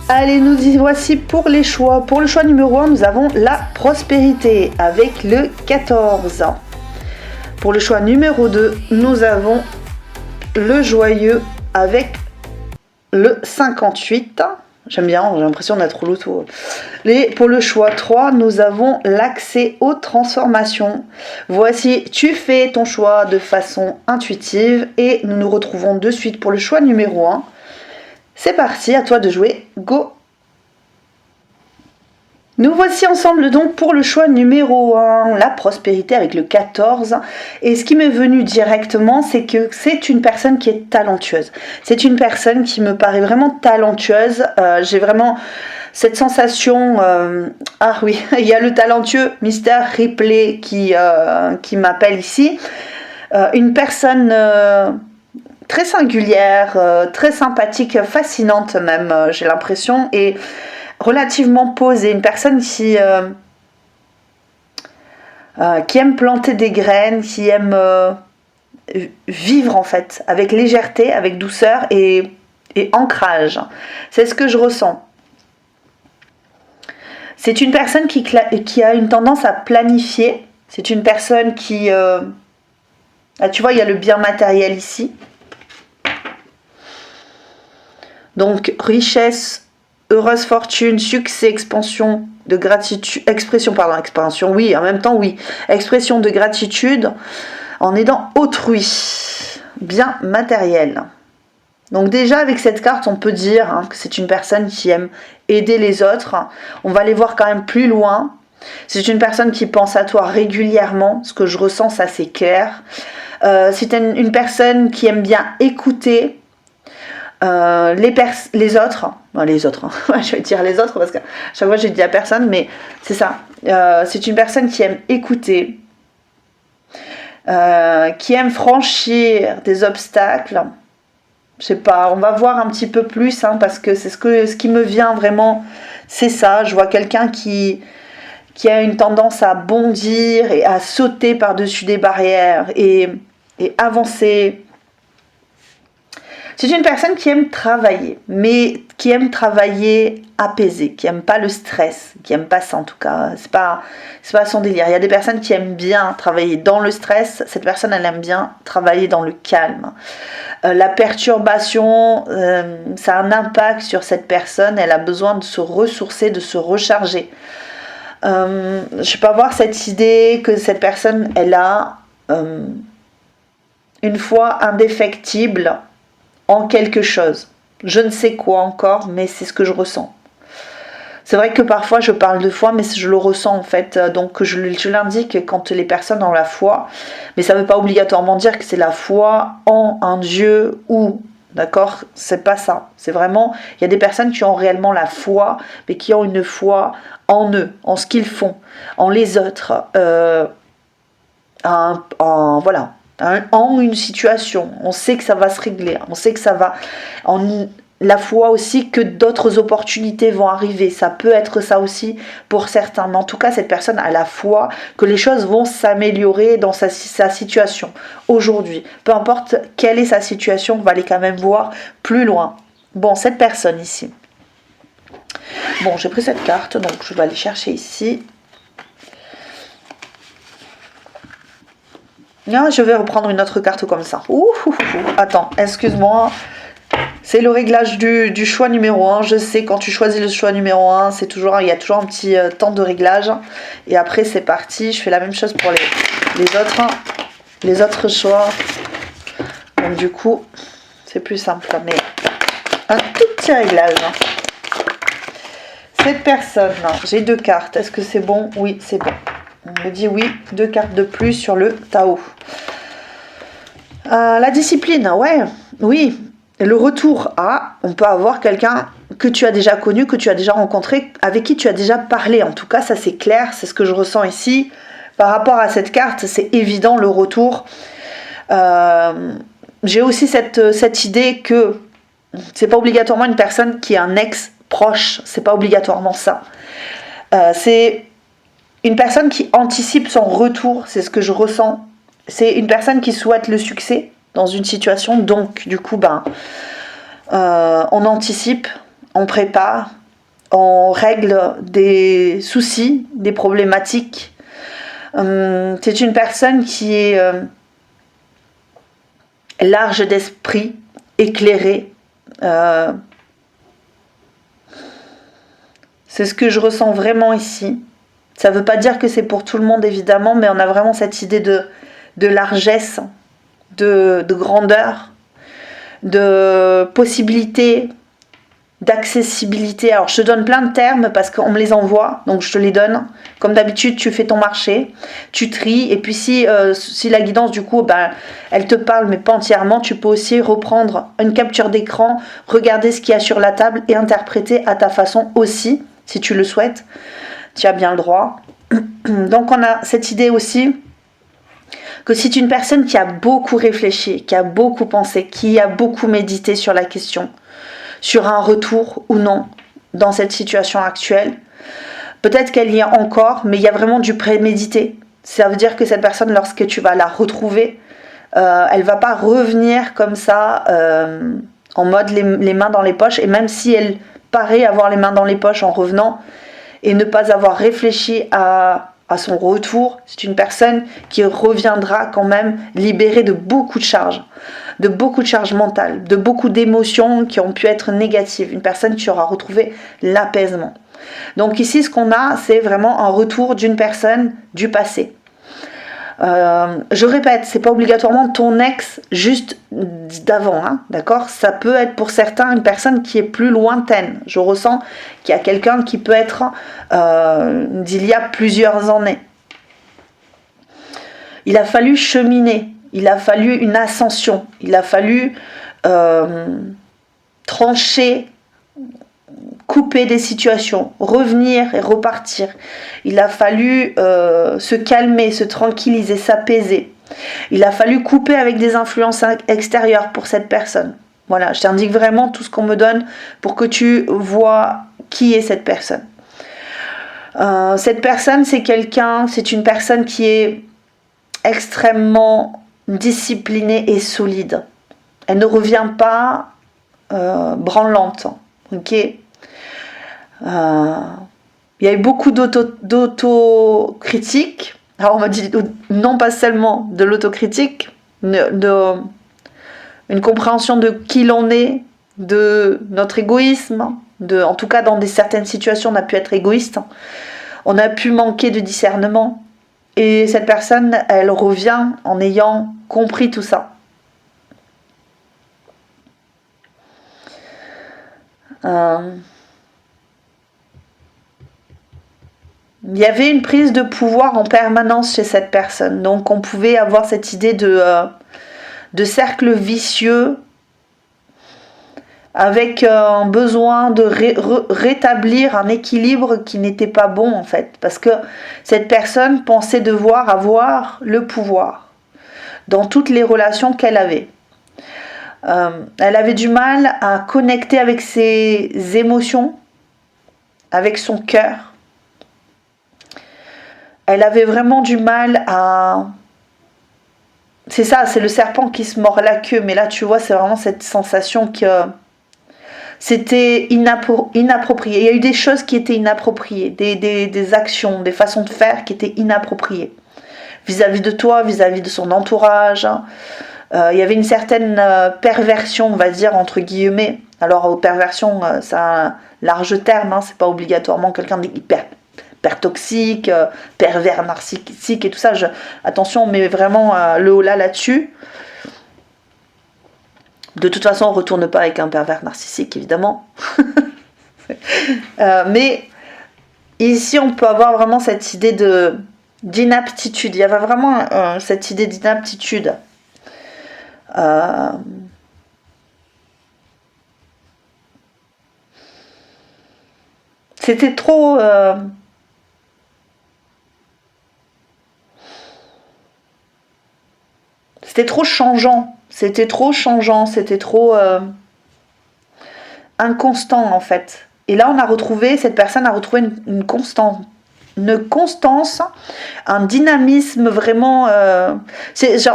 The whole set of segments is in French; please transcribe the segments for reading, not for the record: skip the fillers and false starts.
Allez, nous y voici pour les choix. Pour le choix numéro 1, nous avons la prospérité avec le 14. Pour le choix numéro 2, nous avons le joyeux avec le 58. J'aime bien, j'ai l'impression d'être au loto. Pour le choix 3, nous avons l'accès aux transformations. Voici, tu fais ton choix de façon intuitive et nous nous retrouvons de suite pour le choix numéro 1. C'est parti, à toi de jouer, go! Nous voici ensemble donc pour le choix numéro 1, la prospérité avec le 14. Et ce qui m'est venu directement, c'est que c'est une personne qui est talentueuse. C'est une personne qui me paraît vraiment talentueuse. J'ai vraiment cette sensation... ah oui, il y a le talentueux Mr. Ripley qui m'appelle ici. Une personne... très singulière, très sympathique, fascinante même, j'ai l'impression, et relativement posée. Une personne qui aime planter des graines, qui aime vivre en fait, avec légèreté, avec douceur et ancrage. C'est ce que je ressens. C'est une personne qui a une tendance à planifier. C'est une personne qui... ah, tu vois, il y a le bien matériel ici. Donc, richesse, heureuse fortune, succès, expansion de gratitude, expression, oui, en même temps, oui. Expression de gratitude en aidant autrui. Bien matériel. Donc déjà, avec cette carte, on peut dire que c'est une personne qui aime aider les autres. On va les voir quand même plus loin. C'est une personne qui pense à toi régulièrement. Ce que je ressens, ça c'est clair. C'est une personne qui aime bien écouter. Les autres, je vais dire les autres parce que chaque fois j'ai dit à personne, mais c'est ça. C'est une personne qui aime écouter, qui aime franchir des obstacles. Je sais pas, on va voir un petit peu plus parce que c'est ce qui me vient vraiment, c'est ça. Je vois quelqu'un qui a une tendance à bondir et à sauter par-dessus des barrières et avancer. C'est une personne qui aime travailler, mais qui aime travailler apaisé, qui aime pas le stress, qui aime pas ça en tout cas. C'est pas son délire. Il y a des personnes qui aiment bien travailler dans le stress. Cette personne, elle aime bien travailler dans le calme. La perturbation, ça a un impact sur cette personne. Elle a besoin de se ressourcer, de se recharger. Je peux avoir cette idée que cette personne, elle a une foi indéfectible en quelque chose. Je ne sais quoi encore, mais c'est ce que je ressens. C'est vrai que parfois je parle de foi, mais je le ressens en fait. Donc je l'indique quand les personnes ont la foi, mais ça ne veut pas obligatoirement dire que c'est la foi en un Dieu ou, d'accord, c'est pas ça. C'est vraiment, il y a des personnes qui ont réellement la foi, mais qui ont une foi en eux, en ce qu'ils font, en les autres, voilà. En une situation, on sait que ça va se régler, on sait que ça va, la foi aussi que d'autres opportunités vont arriver, ça peut être ça aussi pour certains, mais en tout cas cette personne a la foi que les choses vont s'améliorer dans sa situation aujourd'hui, peu importe quelle est sa situation, on va aller quand même voir plus loin. Bon, cette personne ici, bon, j'ai pris cette carte, donc je vais aller chercher ici. Ah, je vais reprendre une autre carte comme ça. Attends, excuse-moi. C'est le réglage du choix numéro 1. Je sais, quand tu choisis le choix numéro 1, il y a toujours un petit temps de réglage. Et après, c'est parti. Je fais la même chose pour les autres choix. Donc du coup, c'est plus simple. Mais un tout petit réglage. Cette personne, j'ai 2 cartes. Est-ce que c'est bon? Oui, c'est bon. On me dit oui, 2 cartes de plus sur le Tao. La discipline, ouais, oui. Le retour à, on peut avoir quelqu'un que tu as déjà connu, que tu as déjà rencontré, avec qui tu as déjà parlé. En tout cas, ça c'est clair, c'est ce que je ressens ici. Par rapport à cette carte, c'est évident le retour. J'ai aussi cette idée que c'est pas obligatoirement une personne qui est un ex proche, c'est pas obligatoirement ça. C'est une personne qui anticipe son retour, c'est ce que je ressens. C'est une personne qui souhaite le succès dans une situation. Donc, du coup, on anticipe, on prépare, on règle des soucis, des problématiques. C'est une personne qui est large d'esprit, éclairée. C'est ce que je ressens vraiment ici. Ça ne veut pas dire que c'est pour tout le monde, évidemment, mais on a vraiment cette idée de largesse, de grandeur, de possibilité, d'accessibilité. Alors, je te donne plein de termes parce qu'on me les envoie, donc je te les donne. Comme d'habitude, tu fais ton marché, tu tries, et puis si la guidance, du coup, elle te parle, mais pas entièrement, tu peux aussi reprendre une capture d'écran, regarder ce qu'il y a sur la table et interpréter à ta façon aussi, si tu le souhaites. Tu as bien le droit. Donc, on a cette idée aussi que c'est une personne qui a beaucoup réfléchi, qui a beaucoup pensé, qui a beaucoup médité sur la question, sur un retour ou non dans cette situation actuelle. Peut-être qu'elle y est encore, mais il y a vraiment du prémédité. Ça veut dire que cette personne, lorsque tu vas la retrouver, elle va pas revenir comme ça, en mode les mains dans les poches, et même si elle paraît avoir les mains dans les poches en revenant, et ne pas avoir réfléchi à son retour, c'est une personne qui reviendra quand même libérée de beaucoup de charges mentales, de beaucoup d'émotions qui ont pu être négatives. Une personne qui aura retrouvé l'apaisement. Donc ici, ce qu'on a, c'est vraiment un retour d'une personne du passé. Je répète, c'est pas obligatoirement ton ex juste d'avant, hein, d'accord? Ça peut être pour certains une personne qui est plus lointaine. Je ressens qu'il y a quelqu'un qui peut être d'il y a plusieurs années. Il a fallu cheminer, il a fallu une ascension, il a fallu trancher, couper des situations, revenir et repartir. Il a fallu se calmer, se tranquilliser, s'apaiser. Il a fallu couper avec des influences extérieures pour cette personne. Voilà, je t'indique vraiment tout ce qu'on me donne pour que tu vois qui est cette personne. Cette personne, c'est une personne qui est extrêmement disciplinée et solide. Elle ne revient pas branlante, ok? Il y a eu beaucoup d'autocritique. Alors on m'a dit non pas seulement de l'autocritique, une compréhension de qui l'on est, de notre égoïsme, en tout cas dans certaines situations on a pu être égoïste, on a pu manquer de discernement, et cette personne elle revient en ayant compris tout ça. Il y avait une prise de pouvoir en permanence chez cette personne. Donc on pouvait avoir cette idée de cercle vicieux avec un besoin de rétablir un équilibre qui n'était pas bon en fait. Parce que cette personne pensait devoir avoir le pouvoir dans toutes les relations qu'elle avait. Elle avait du mal à connecter avec ses émotions, avec son cœur. Elle avait vraiment du mal à... C'est ça, c'est le serpent qui se mord la queue. Mais là, tu vois, c'est vraiment cette sensation que c'était inapproprié. Il y a eu des choses qui étaient inappropriées, des actions, des façons de faire qui étaient inappropriées. Vis-à-vis de toi, vis-à-vis de son entourage. Il y avait une certaine perversion, on va dire, entre guillemets. Alors, perversion, c'est un large terme, hein, c'est pas obligatoirement quelqu'un d'hyper toxique, pervers narcissique et tout ça. Attention, on met vraiment le haut là-dessus. De toute façon, on ne retourne pas avec un pervers narcissique, évidemment. Mais ici, on peut avoir vraiment cette idée d'inaptitude. Il y avait vraiment cette idée d'inaptitude. C'était trop... C'était trop changeant, c'était trop inconstant en fait. Et là, cette personne a retrouvé une constante, une constance, un dynamisme vraiment.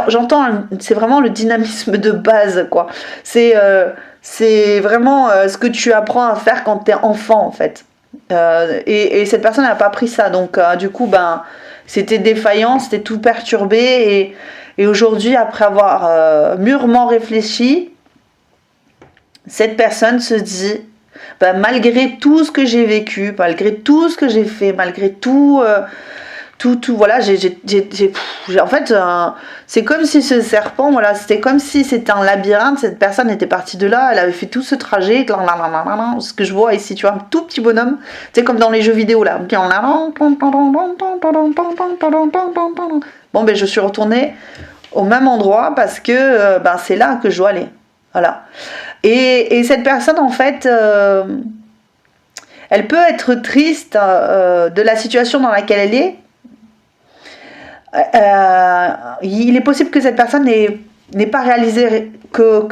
J'entends, c'est vraiment le dynamisme de base, quoi. C'est vraiment ce que tu apprends à faire quand tu es enfant, en fait. Et cette personne n'a pas pris ça, donc du coup, c'était défaillant, c'était tout perturbé. Et aujourd'hui, après avoir mûrement réfléchi, cette personne se dit, malgré tout ce que j'ai vécu, malgré tout ce que j'ai fait, malgré tout, voilà, en fait, c'est comme si ce serpent, voilà, c'était comme si c'était un labyrinthe, cette personne était partie de là, elle avait fait tout ce trajet, ce que je vois ici, tu vois, un tout petit bonhomme, c'est comme dans les jeux vidéo, là. Bon, je suis retournée au même endroit parce que c'est là que je dois aller. Voilà. Et cette personne, en fait, elle peut être triste de la situation dans laquelle elle est. Il est possible que cette personne n'ait pas réalisé que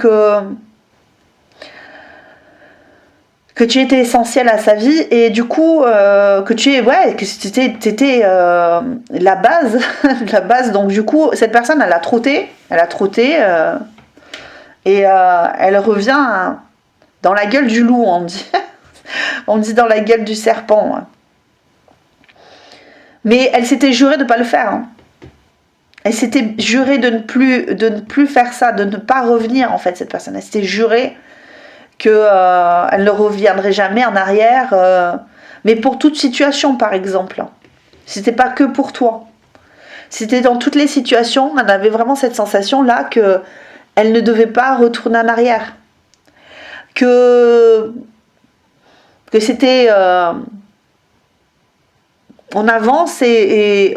tu étais essentiel à sa vie et du coup que t'étais la base la base. Donc du coup cette personne elle a trotté et elle revient dans la gueule du loup, on dit. On dit dans la gueule du serpent. Mais elle s'était jurée de ne pas le faire. Elle s'était jurée de ne plus faire ça, de ne pas revenir, en fait, cette personne. Elle s'était jurée qu'elle ne reviendrait jamais en arrière. Mais pour toute situation, par exemple. C'était pas que pour toi. C'était dans toutes les situations, elle avait vraiment cette sensation-là qu'elle ne devait pas retourner en arrière. Que c'était... on avance et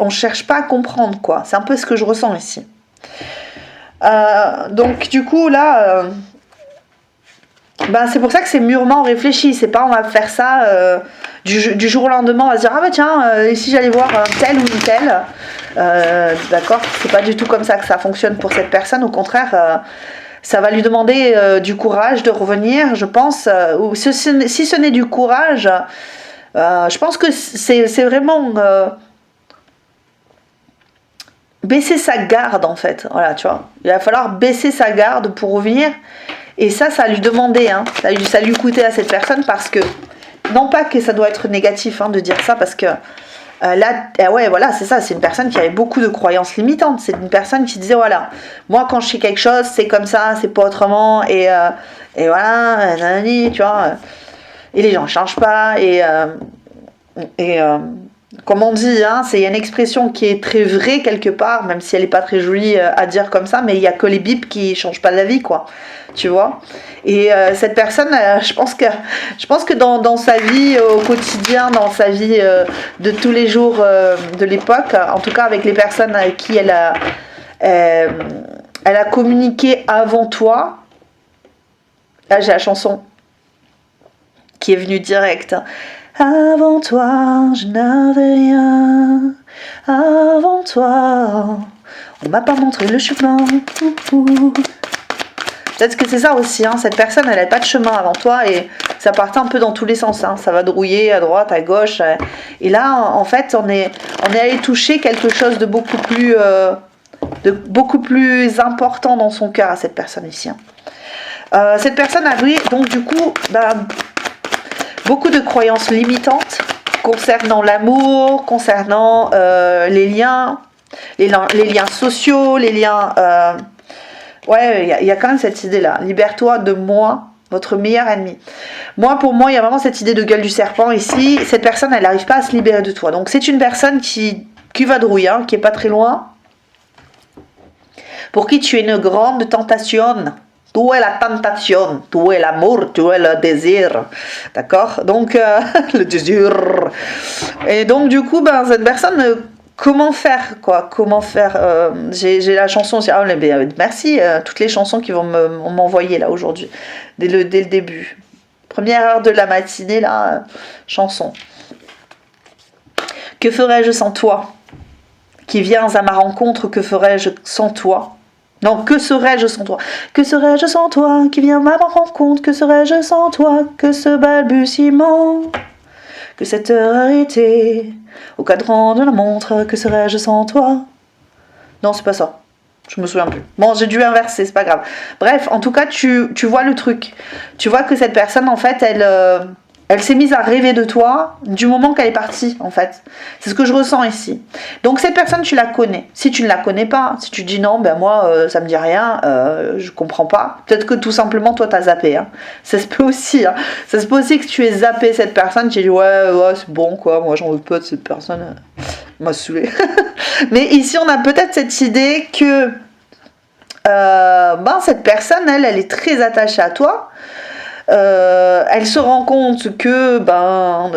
on cherche pas à comprendre, quoi. C'est un peu ce que je ressens ici. Donc du coup là, c'est pour ça que c'est mûrement réfléchi. C'est pas on va faire ça du jour au lendemain. On va se dire tiens, et si j'allais voir tel ou une telle. D'accord, c'est pas du tout comme ça que ça fonctionne pour cette personne. Au contraire. Ça va lui demander du courage de revenir, je pense. Ou si ce n'est du courage, je pense que c'est vraiment baisser sa garde, en fait. Voilà, tu vois. Il va falloir baisser sa garde pour revenir. Et ça lui demandait, ça lui coûtait à cette personne parce que, non pas que ça doit être négatif de dire ça, parce que là, voilà, c'est ça, c'est une personne qui avait beaucoup de croyances limitantes. C'est une personne qui disait, voilà, moi quand je fais quelque chose, c'est comme ça, c'est pas autrement, et voilà, tu vois, et les gens ne changent pas, et comme on dit, il y a une expression qui est très vraie quelque part, même si elle n'est pas très jolie à dire comme ça, mais il n'y a que les bips qui ne changent pas la vie, quoi. Tu vois. Et cette personne, je pense que dans sa vie au quotidien, dans sa vie de tous les jours de l'époque, en tout cas avec les personnes avec qui elle a communiqué avant toi, là j'ai la chanson qui est venue direct. Avant toi, je n'avais rien. Avant toi, on m'a pas montré le chemin. Peut-être que c'est ça aussi, cette personne elle n'a pas de chemin avant toi et ça partait un peu dans tous les sens, ça va drouiller à droite, à gauche, et là en fait on est allé toucher quelque chose de beaucoup plus important dans son cœur à cette personne ici. Cette personne avait donc du coup beaucoup de croyances limitantes concernant l'amour, concernant les liens sociaux, les liens... il y a quand même cette idée-là. Libère-toi de moi, votre meilleur ennemi. Pour moi, il y a vraiment cette idée de gueule du serpent ici. Cette personne, elle n'arrive pas à se libérer de toi. Donc, c'est une personne qui vadrouille, qui est pas très loin. Pour qui tu es une grande tentation. Tu es la tentation, tu es l'amour, tu es le désir. D'accord? Donc, le désir. Et donc, du coup, cette personne... Comment faire, quoi? Comment faire j'ai la chanson aussi. Merci, toutes les chansons qui vont m'envoyer là aujourd'hui, dès le début. Première heure de la matinée, là, chanson. Que ferais-je sans toi? Qui viens à ma rencontre, que ferais-je sans toi? Non, que serais-je sans toi? Que serais-je sans toi? Qui viens à ma rencontre, que serais-je sans toi? Que ce balbutiement? que cette heure arrêtée, au cadran de la montre, que serais-je sans toi? Non, c'est pas ça. Je me souviens plus. Bon, j'ai dû inverser, c'est pas grave. Bref, en tout cas, tu vois le truc. Tu vois que cette personne, en fait, elle s'est mise à rêver de toi du moment qu'elle est partie, en fait. C'est ce que je ressens ici. Donc, cette personne, tu la connais. Si tu ne la connais pas, si tu dis non, ben moi, ça me dit rien, je comprends pas. Peut-être que tout simplement, toi, t'as zappé. Hein. Ça se peut aussi. Hein. Ça se peut aussi que tu aies zappé cette personne. Tu as dit, ouais, c'est bon, quoi. Moi, j'en veux pas de cette personne. M'a saoulé. Mais ici, on a peut-être cette idée que cette personne, elle est très attachée à toi. Elle se rend compte que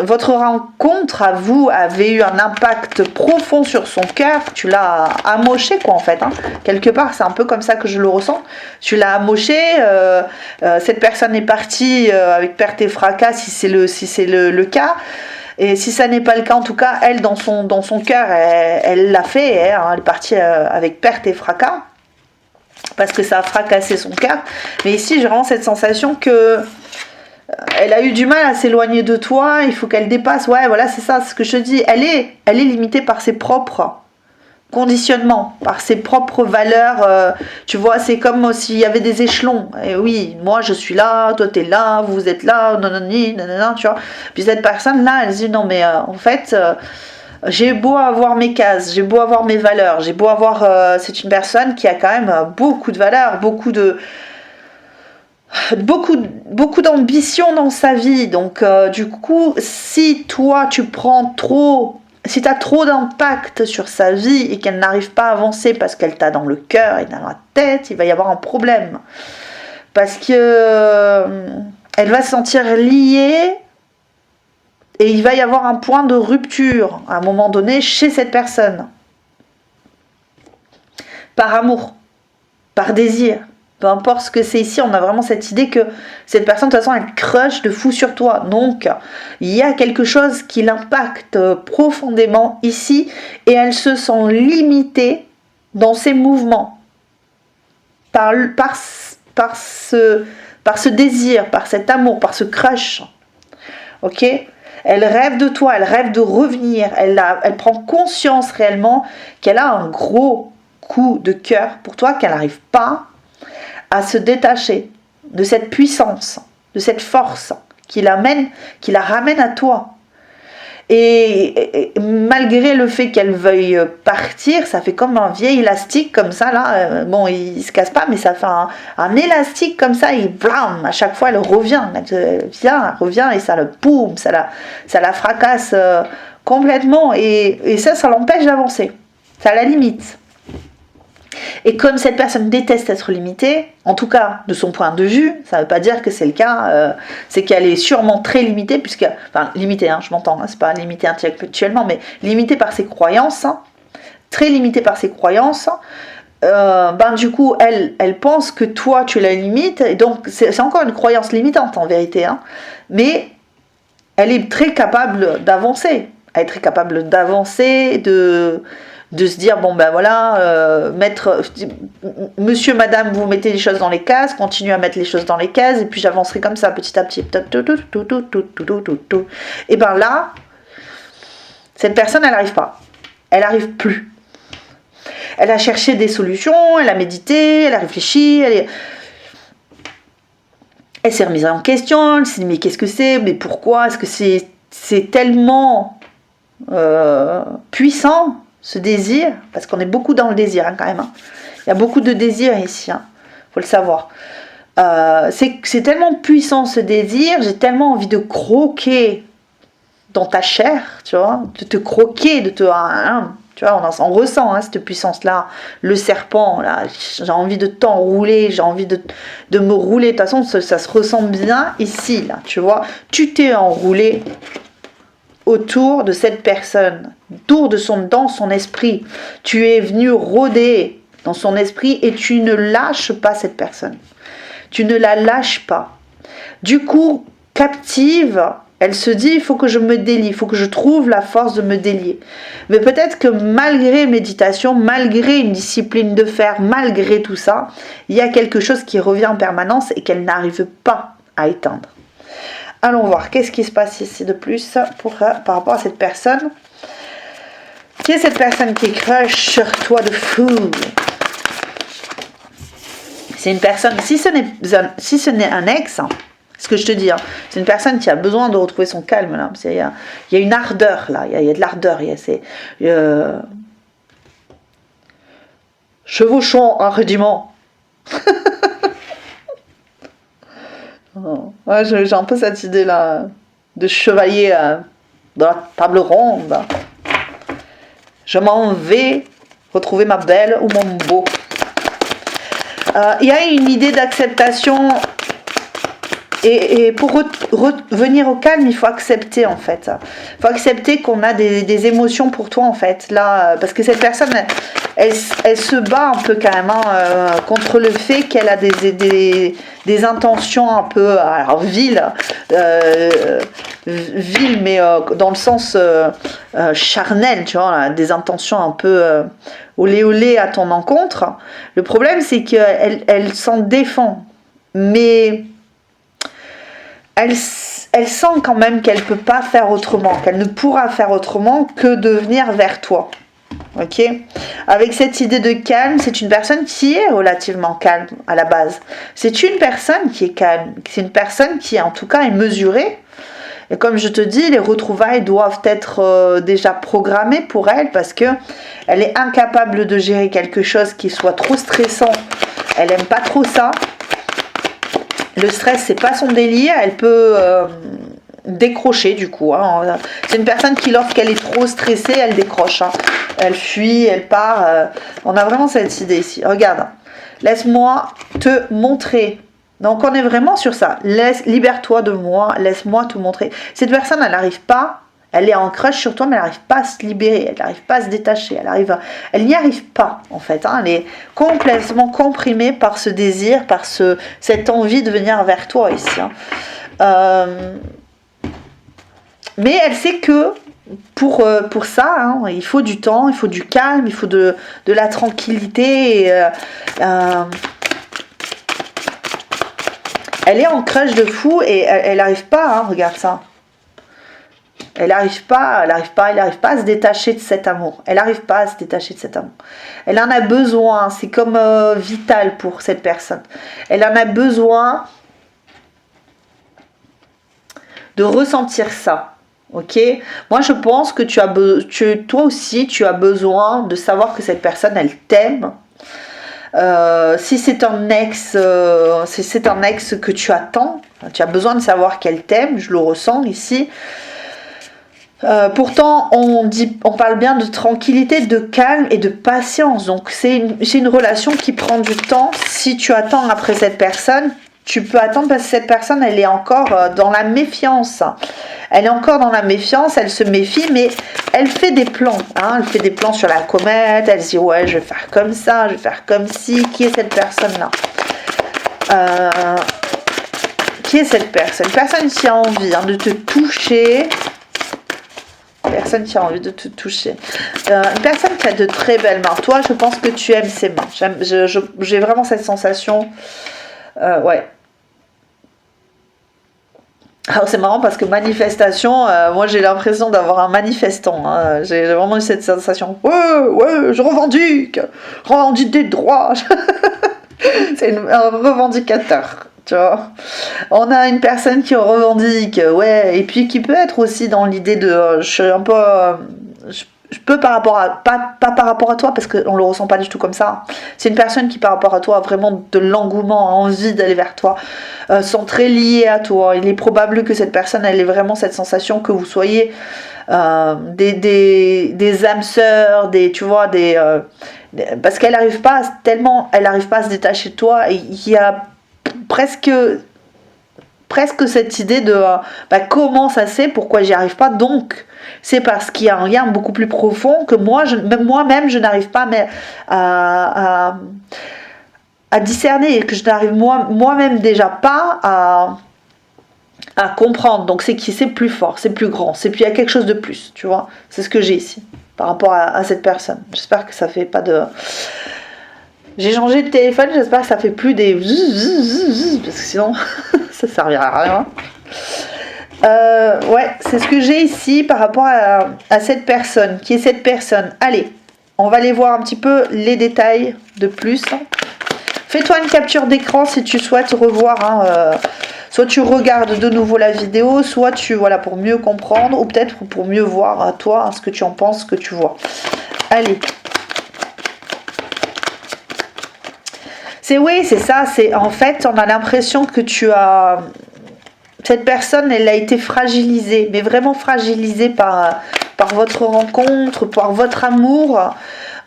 votre rencontre à vous avait eu un impact profond sur son cœur. Tu l'as amoché, quoi, en fait. Hein. Quelque part, c'est un peu comme ça que je le ressens. Tu l'as amoché. Cette personne est partie avec perte et fracas, si c'est le cas. Et si ça n'est pas le cas, en tout cas, elle, dans son cœur, elle l'a fait. Elle est partie avec perte et fracas. Parce que ça a fracassé son cœur. Mais ici, j'ai vraiment cette sensation que elle a eu du mal à s'éloigner de toi. Il faut qu'elle dépasse. Ouais, voilà, c'est ça, ce que je te dis. Elle est limitée par ses propres conditionnements, par ses propres valeurs. Tu vois, c'est comme s'il y avait des échelons. Et oui, moi, je suis là, toi, t'es là, vous êtes là, nanana, tu vois. Puis cette personne-là, elle se dit, non, mais en fait... j'ai beau avoir mes cases, j'ai beau avoir mes valeurs, j'ai beau avoir... c'est une personne qui a quand même beaucoup de valeurs, beaucoup d'ambition dans sa vie. Donc du coup, si toi tu prends trop... Si tu as trop d'impact sur sa vie et qu'elle n'arrive pas à avancer parce qu'elle t'a dans le cœur et dans la tête, il va y avoir un problème. Parce que elle va se sentir liée. Et il va y avoir un point de rupture, à un moment donné, chez cette personne. Par amour, par désir, peu importe ce que c'est ici, on a vraiment cette idée que cette personne, de toute façon, elle crush de fou sur toi. Donc, il y a quelque chose qui l'impacte profondément ici, et elle se sent limitée dans ses mouvements. Par ce désir, par cet amour, par ce crush. Ok ? Elle rêve de toi, elle rêve de revenir, elle prend conscience réellement qu'elle a un gros coup de cœur pour toi, qu'elle n'arrive pas à se détacher de cette puissance, de cette force qui la ramène à toi. Et malgré le fait qu'elle veuille partir, ça fait comme un vieil élastique comme ça là. Bon, il se casse pas, mais ça fait un élastique comme ça. Et blam, à chaque fois elle revient, elle revient et ça le boum, ça la fracasse complètement. Et ça l'empêche d'avancer. Ça la limite. Et comme cette personne déteste être limitée, en tout cas de son point de vue, ça ne veut pas dire que c'est le cas, c'est qu'elle est sûrement très limitée, limitée, je m'entends, c'est pas limitée intellectuellement, mais limitée par ses croyances, très limitée par ses croyances. Du coup, elle pense que toi tu la limites, et donc c'est encore une croyance limitante en vérité, mais elle est très capable d'avancer, de se dire monsieur, madame, vous mettez les choses dans les cases, continuez à mettre les choses dans les cases, et puis j'avancerai comme ça petit à petit. Et là, cette personne, elle n'arrive pas. Elle n'arrive plus. Elle a cherché des solutions, elle a médité, elle a réfléchi, elle s'est remise en question, elle s'est dit mais qu'est-ce que c'est, mais pourquoi, est-ce que c'est tellement puissant ce désir, parce qu'on est beaucoup dans le désir quand même. Il y a beaucoup de désir ici, faut le savoir. C'est tellement puissant ce désir, j'ai tellement envie de croquer dans ta chair, tu vois, de te croquer, tu vois, on ressent cette puissance-là, le serpent, là, j'ai envie de t'enrouler, j'ai envie de me rouler, de toute façon, ça se ressent bien ici, là, tu vois, tu t'es enroulé autour de cette personne, dans son esprit. Tu es venu rôder dans son esprit et tu ne lâches pas cette personne. Tu ne la lâches pas. Du coup, captive, elle se dit, il faut que je me délie, il faut que je trouve la force de me délier. Mais peut-être que malgré méditation, malgré une discipline de fer, malgré tout ça, il y a quelque chose qui revient en permanence et qu'elle n'arrive pas à éteindre. Allons voir, qu'est-ce qui se passe ici de plus par rapport à cette personne. Qui est cette personne qui crush sur toi de fou? C'est une personne, si ce n'est un ex, ce que je te dis, c'est une personne qui a besoin de retrouver son calme. Là. Il y a une ardeur là, il y a de l'ardeur. Chevauchons un rudiment. Ouais, j'ai un peu cette idée là de chevalier dans la table ronde. Je m'en vais retrouver ma belle ou mon beau. Il y a une idée d'acceptation et pour revenir au calme, il faut accepter en fait. Il faut accepter qu'on a des émotions pour toi en fait. Là, parce que cette personne, elle se bat un peu quand même contre le fait qu'elle a des intentions un peu alors, viles, mais dans le sens charnel, tu vois, là, des intentions un peu olé olé à ton encontre. Le problème, c'est qu'elle s'en défend, mais elle sent quand même qu'elle ne peut pas faire autrement, qu'elle ne pourra faire autrement que de venir vers toi. Ok, avec cette idée de calme, c'est une personne qui est relativement calme à la base. C'est une personne qui est calme. C'est une personne qui, en tout cas, est mesurée. Et comme je te dis, les retrouvailles doivent être déjà programmées pour elle parce que elle est incapable de gérer quelque chose qui soit trop stressant. Elle aime pas trop ça. Le stress, c'est pas son délire. Elle peut décrocher du coup. C'est une personne qui, lorsqu'elle est trop stressée, elle décroche. Elle fuit, elle part. On a vraiment cette idée ici. Regarde. Laisse-moi te montrer. Donc on est vraiment sur ça. Libère-toi de moi. Laisse-moi te montrer. Cette personne, elle n'arrive pas. Elle est en crush sur toi, mais elle n'arrive pas à se libérer. Elle n'arrive pas à se détacher. Elle n'y arrive pas, en fait. Elle est complètement comprimée par ce désir, par cette envie de venir vers toi, ici. Mais elle sait que pour ça, il faut du temps, il faut du calme, il faut de la tranquillité. Elle est en crush de fou et elle n'arrive pas, regarde ça. Elle n'arrive pas à se détacher de cet amour. Elle n'arrive pas à se détacher de cet amour. Elle en a besoin. C'est comme vital pour cette personne. Elle en a besoin de ressentir ça. Ok ? Moi, je pense que toi aussi, tu as besoin de savoir que cette personne, elle t'aime. Si c'est un ex que tu attends, tu as besoin de savoir qu'elle t'aime. Je le ressens ici. Pourtant, on parle bien de tranquillité, de calme et de patience. Donc, c'est une relation qui prend du temps. Si tu attends après cette personne, tu peux attendre parce que cette personne, elle est encore dans la méfiance. Elle est encore dans la méfiance, elle se méfie, mais elle fait des plans. Elle fait des plans sur la comète. Elle se dit, ouais, je vais faire comme ça, je vais faire comme ci. Qui est cette personne-là ? Qui est cette personne ? Une personne qui a envie de te toucher. Personne qui a envie de te toucher. Une personne qui a de très belles mains. Toi, je pense que tu aimes ses mains. J'ai vraiment cette sensation. Ouais. Alors c'est marrant parce que manifestation, moi j'ai l'impression d'avoir un manifestant. J'ai vraiment eu cette sensation. Ouais, je revendique des droits. C'est un revendicateur. Tu vois, on a une personne qui revendique, ouais, et puis qui peut être aussi dans l'idée de, je suis un peu, je peux pas par rapport à toi parce qu'on le ressent pas du tout comme ça. C'est une personne qui par rapport à toi a vraiment de l'engouement, a envie d'aller vers toi, sont très liés à toi. Il est probable que cette personne, elle ait vraiment cette sensation que vous soyez des âmes sœurs, tu vois, parce qu'elle arrive pas à se détacher de toi. Et il y a presque cette idée de comment ça c'est, pourquoi j'y arrive pas, donc c'est parce qu'il y a un lien beaucoup plus profond que moi-même je n'arrive pas à discerner, et que je n'arrive moi-même déjà pas à comprendre. Donc c'est plus fort, c'est plus grand, il y a quelque chose de plus, tu vois, c'est ce que j'ai ici par rapport à cette personne. J'espère que ça fait pas de... J'ai changé de téléphone, j'espère que ça fait plus des... parce que sinon ça servira à rien. Ouais, c'est ce que j'ai ici par rapport à cette personne. Qui est cette personne? Allez, on va aller voir un petit peu les détails de plus. Fais-toi une capture d'écran si tu souhaites revoir. Soit tu regardes de nouveau la vidéo, soit tu, voilà, pour mieux comprendre, ou peut-être pour mieux voir à toi ce que tu en penses, ce que tu vois. Allez. Oui, c'est ça. C'est en fait, on a l'impression que tu as... Cette personne, elle a été fragilisée, mais vraiment fragilisée par votre rencontre, par votre amour,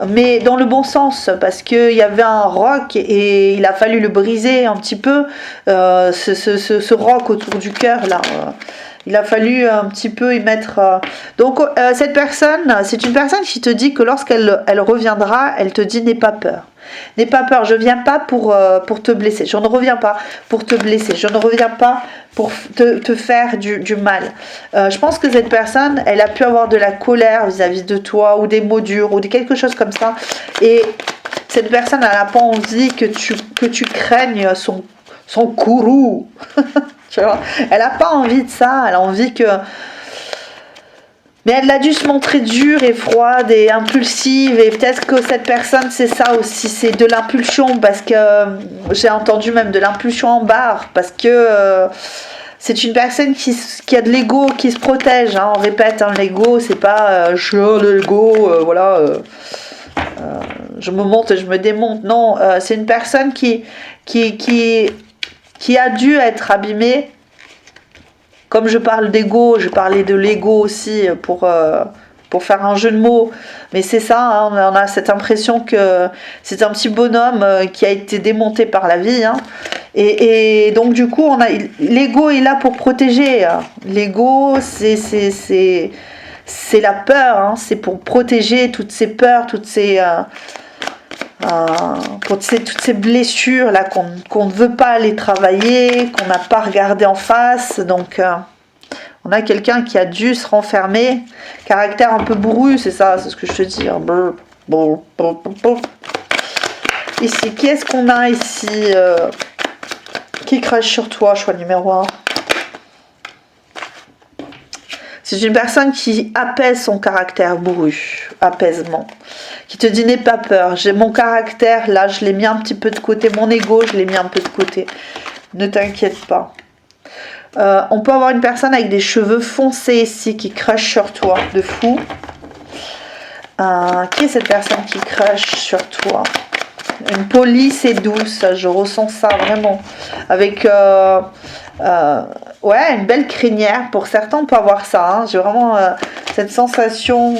mais dans le bon sens, parce qu'il y avait un roc et il a fallu le briser un petit peu, ce roc autour du cœur là. Il a fallu un petit peu y mettre... Donc cette personne, c'est une personne qui te dit que lorsqu'elle reviendra, elle te dit n'aie pas peur. N'aie pas peur, je ne viens pas pour te blesser. Je ne reviens pas pour te blesser. Je ne reviens pas pour te faire du mal. Je pense que cette personne, elle a pu avoir de la colère vis-à-vis de toi, ou des mots durs, ou quelque chose comme ça. Et cette personne, elle n'a pas envie que tu craignes son courroux. Tu vois, elle n'a pas envie de ça. Elle a envie que... Mais elle a dû se montrer dure et froide et impulsive, et peut-être que cette personne c'est ça aussi, c'est de l'impulsion, parce que j'ai entendu même de l'impulsion en barre, parce que c'est une personne qui a de l'ego, qui se protège, hein. On répète, hein, l'ego c'est pas je suis l'ego, voilà, je me monte et je me démonte, non, c'est une personne qui a dû être abîmée. Comme je parle d'ego, je parlais de l'ego aussi pour faire un jeu de mots. Mais c'est ça, hein, on a cette impression que c'est un petit bonhomme qui a été démonté par la vie. Hein. Et donc du coup, l'ego est là pour protéger. Hein. L'ego, c'est la peur. Hein. C'est pour protéger toutes ces peurs, toutes ces blessures là qu'on ne veut pas aller travailler, qu'on n'a pas regardé en face. Donc on a quelqu'un qui a dû se renfermer, caractère un peu bourru, c'est ça, c'est ce que je te dis. Ici, qui est-ce qu'on a ici qui crache sur toi, choix numéro 1? C'est une personne qui apaise son caractère bourru, apaisement, qui te dit n'aie pas peur, j'ai mon caractère, là je l'ai mis un petit peu de côté, mon ego je l'ai mis un peu de côté, ne t'inquiète pas. On peut avoir une personne avec des cheveux foncés ici qui crache sur toi, de fou. Qui est cette personne qui crache sur toi? Une police et douce, je ressens ça vraiment, avec... ouais, une belle crinière. Pour certains, on peut avoir ça. Hein. J'ai vraiment cette sensation...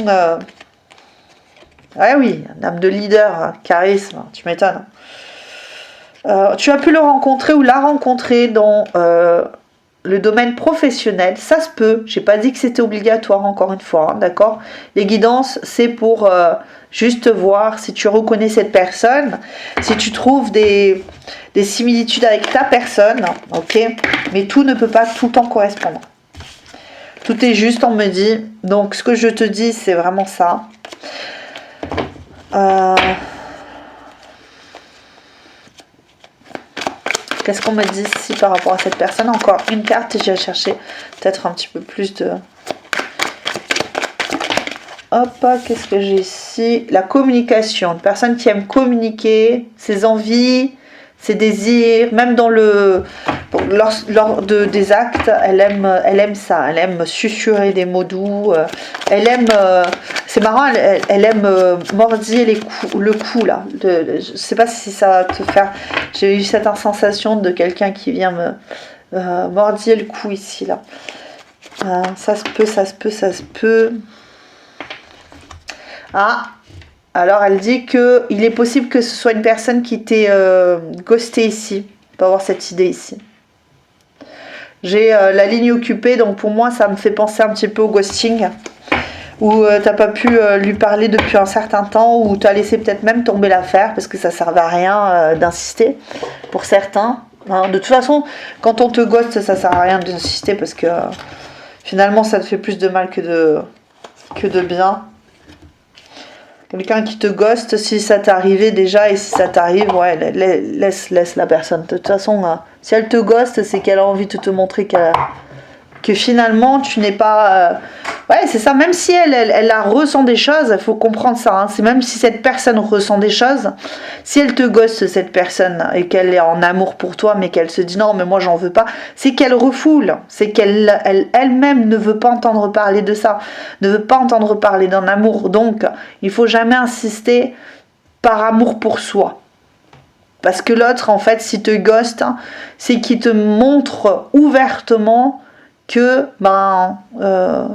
Ouais, oui, un âme de leader, charisme, tu m'étonnes. Tu as pu le rencontrer ou la rencontrer dans le domaine professionnel. Ça se peut. J'ai pas dit que c'était obligatoire, encore une fois. Hein, d'accord? Les guidances, c'est pour juste voir si tu reconnais cette personne, si tu trouves des similitudes avec ta personne, ok, mais tout ne peut pas tout le temps correspondre. Tout est juste, on me dit. Donc, ce que je te dis, c'est vraiment ça. Qu'est-ce qu'on me dit ici par rapport à cette personne? Encore une carte et je vais chercher peut-être un petit peu plus de... Hop, qu'est-ce que j'ai ici? La communication. Une personne qui aime communiquer ses envies, ses désirs, même dans lors des actes, elle aime ça. Elle aime susurrer des mots doux. Elle aime, c'est marrant, elle aime mordiller le cou là. Je sais pas si ça va te faire. J'ai eu cette sensation de quelqu'un qui vient me mordiller le cou ici là. Ça se peut. Ah, alors elle dit que il est possible que ce soit une personne qui t'ait ghosté ici. On peut avoir cette idée ici. J'ai la ligne occupée, donc pour moi ça me fait penser un petit peu au ghosting. Où t'as pas pu lui parler depuis un certain temps, ou t'as laissé peut-être même tomber l'affaire parce que ça servait à rien d'insister pour certains. Hein, de toute façon, quand on te ghoste, ça sert à rien d'insister parce que finalement ça te fait plus de mal que de bien. Quelqu'un qui te ghoste, si ça t'est arrivé déjà, et si ça t'arrive, ouais, laisse la personne. De toute façon, si elle te ghoste, c'est qu'elle a envie de te montrer qu'elle que finalement tu n'es pas... Ouais, c'est ça, même si elle ressent des choses, il faut comprendre ça, hein. C'est même si cette personne ressent des choses, si elle te gosse cette personne et qu'elle est en amour pour toi mais qu'elle se dit non mais moi j'en veux pas, c'est qu'elle refoule, c'est elle-même ne veut pas entendre parler de ça, ne veut pas entendre parler d'un amour. Donc il faut jamais insister par amour pour soi. Parce que l'autre, en fait, s'il te ghost, c'est qu'il te montre ouvertement que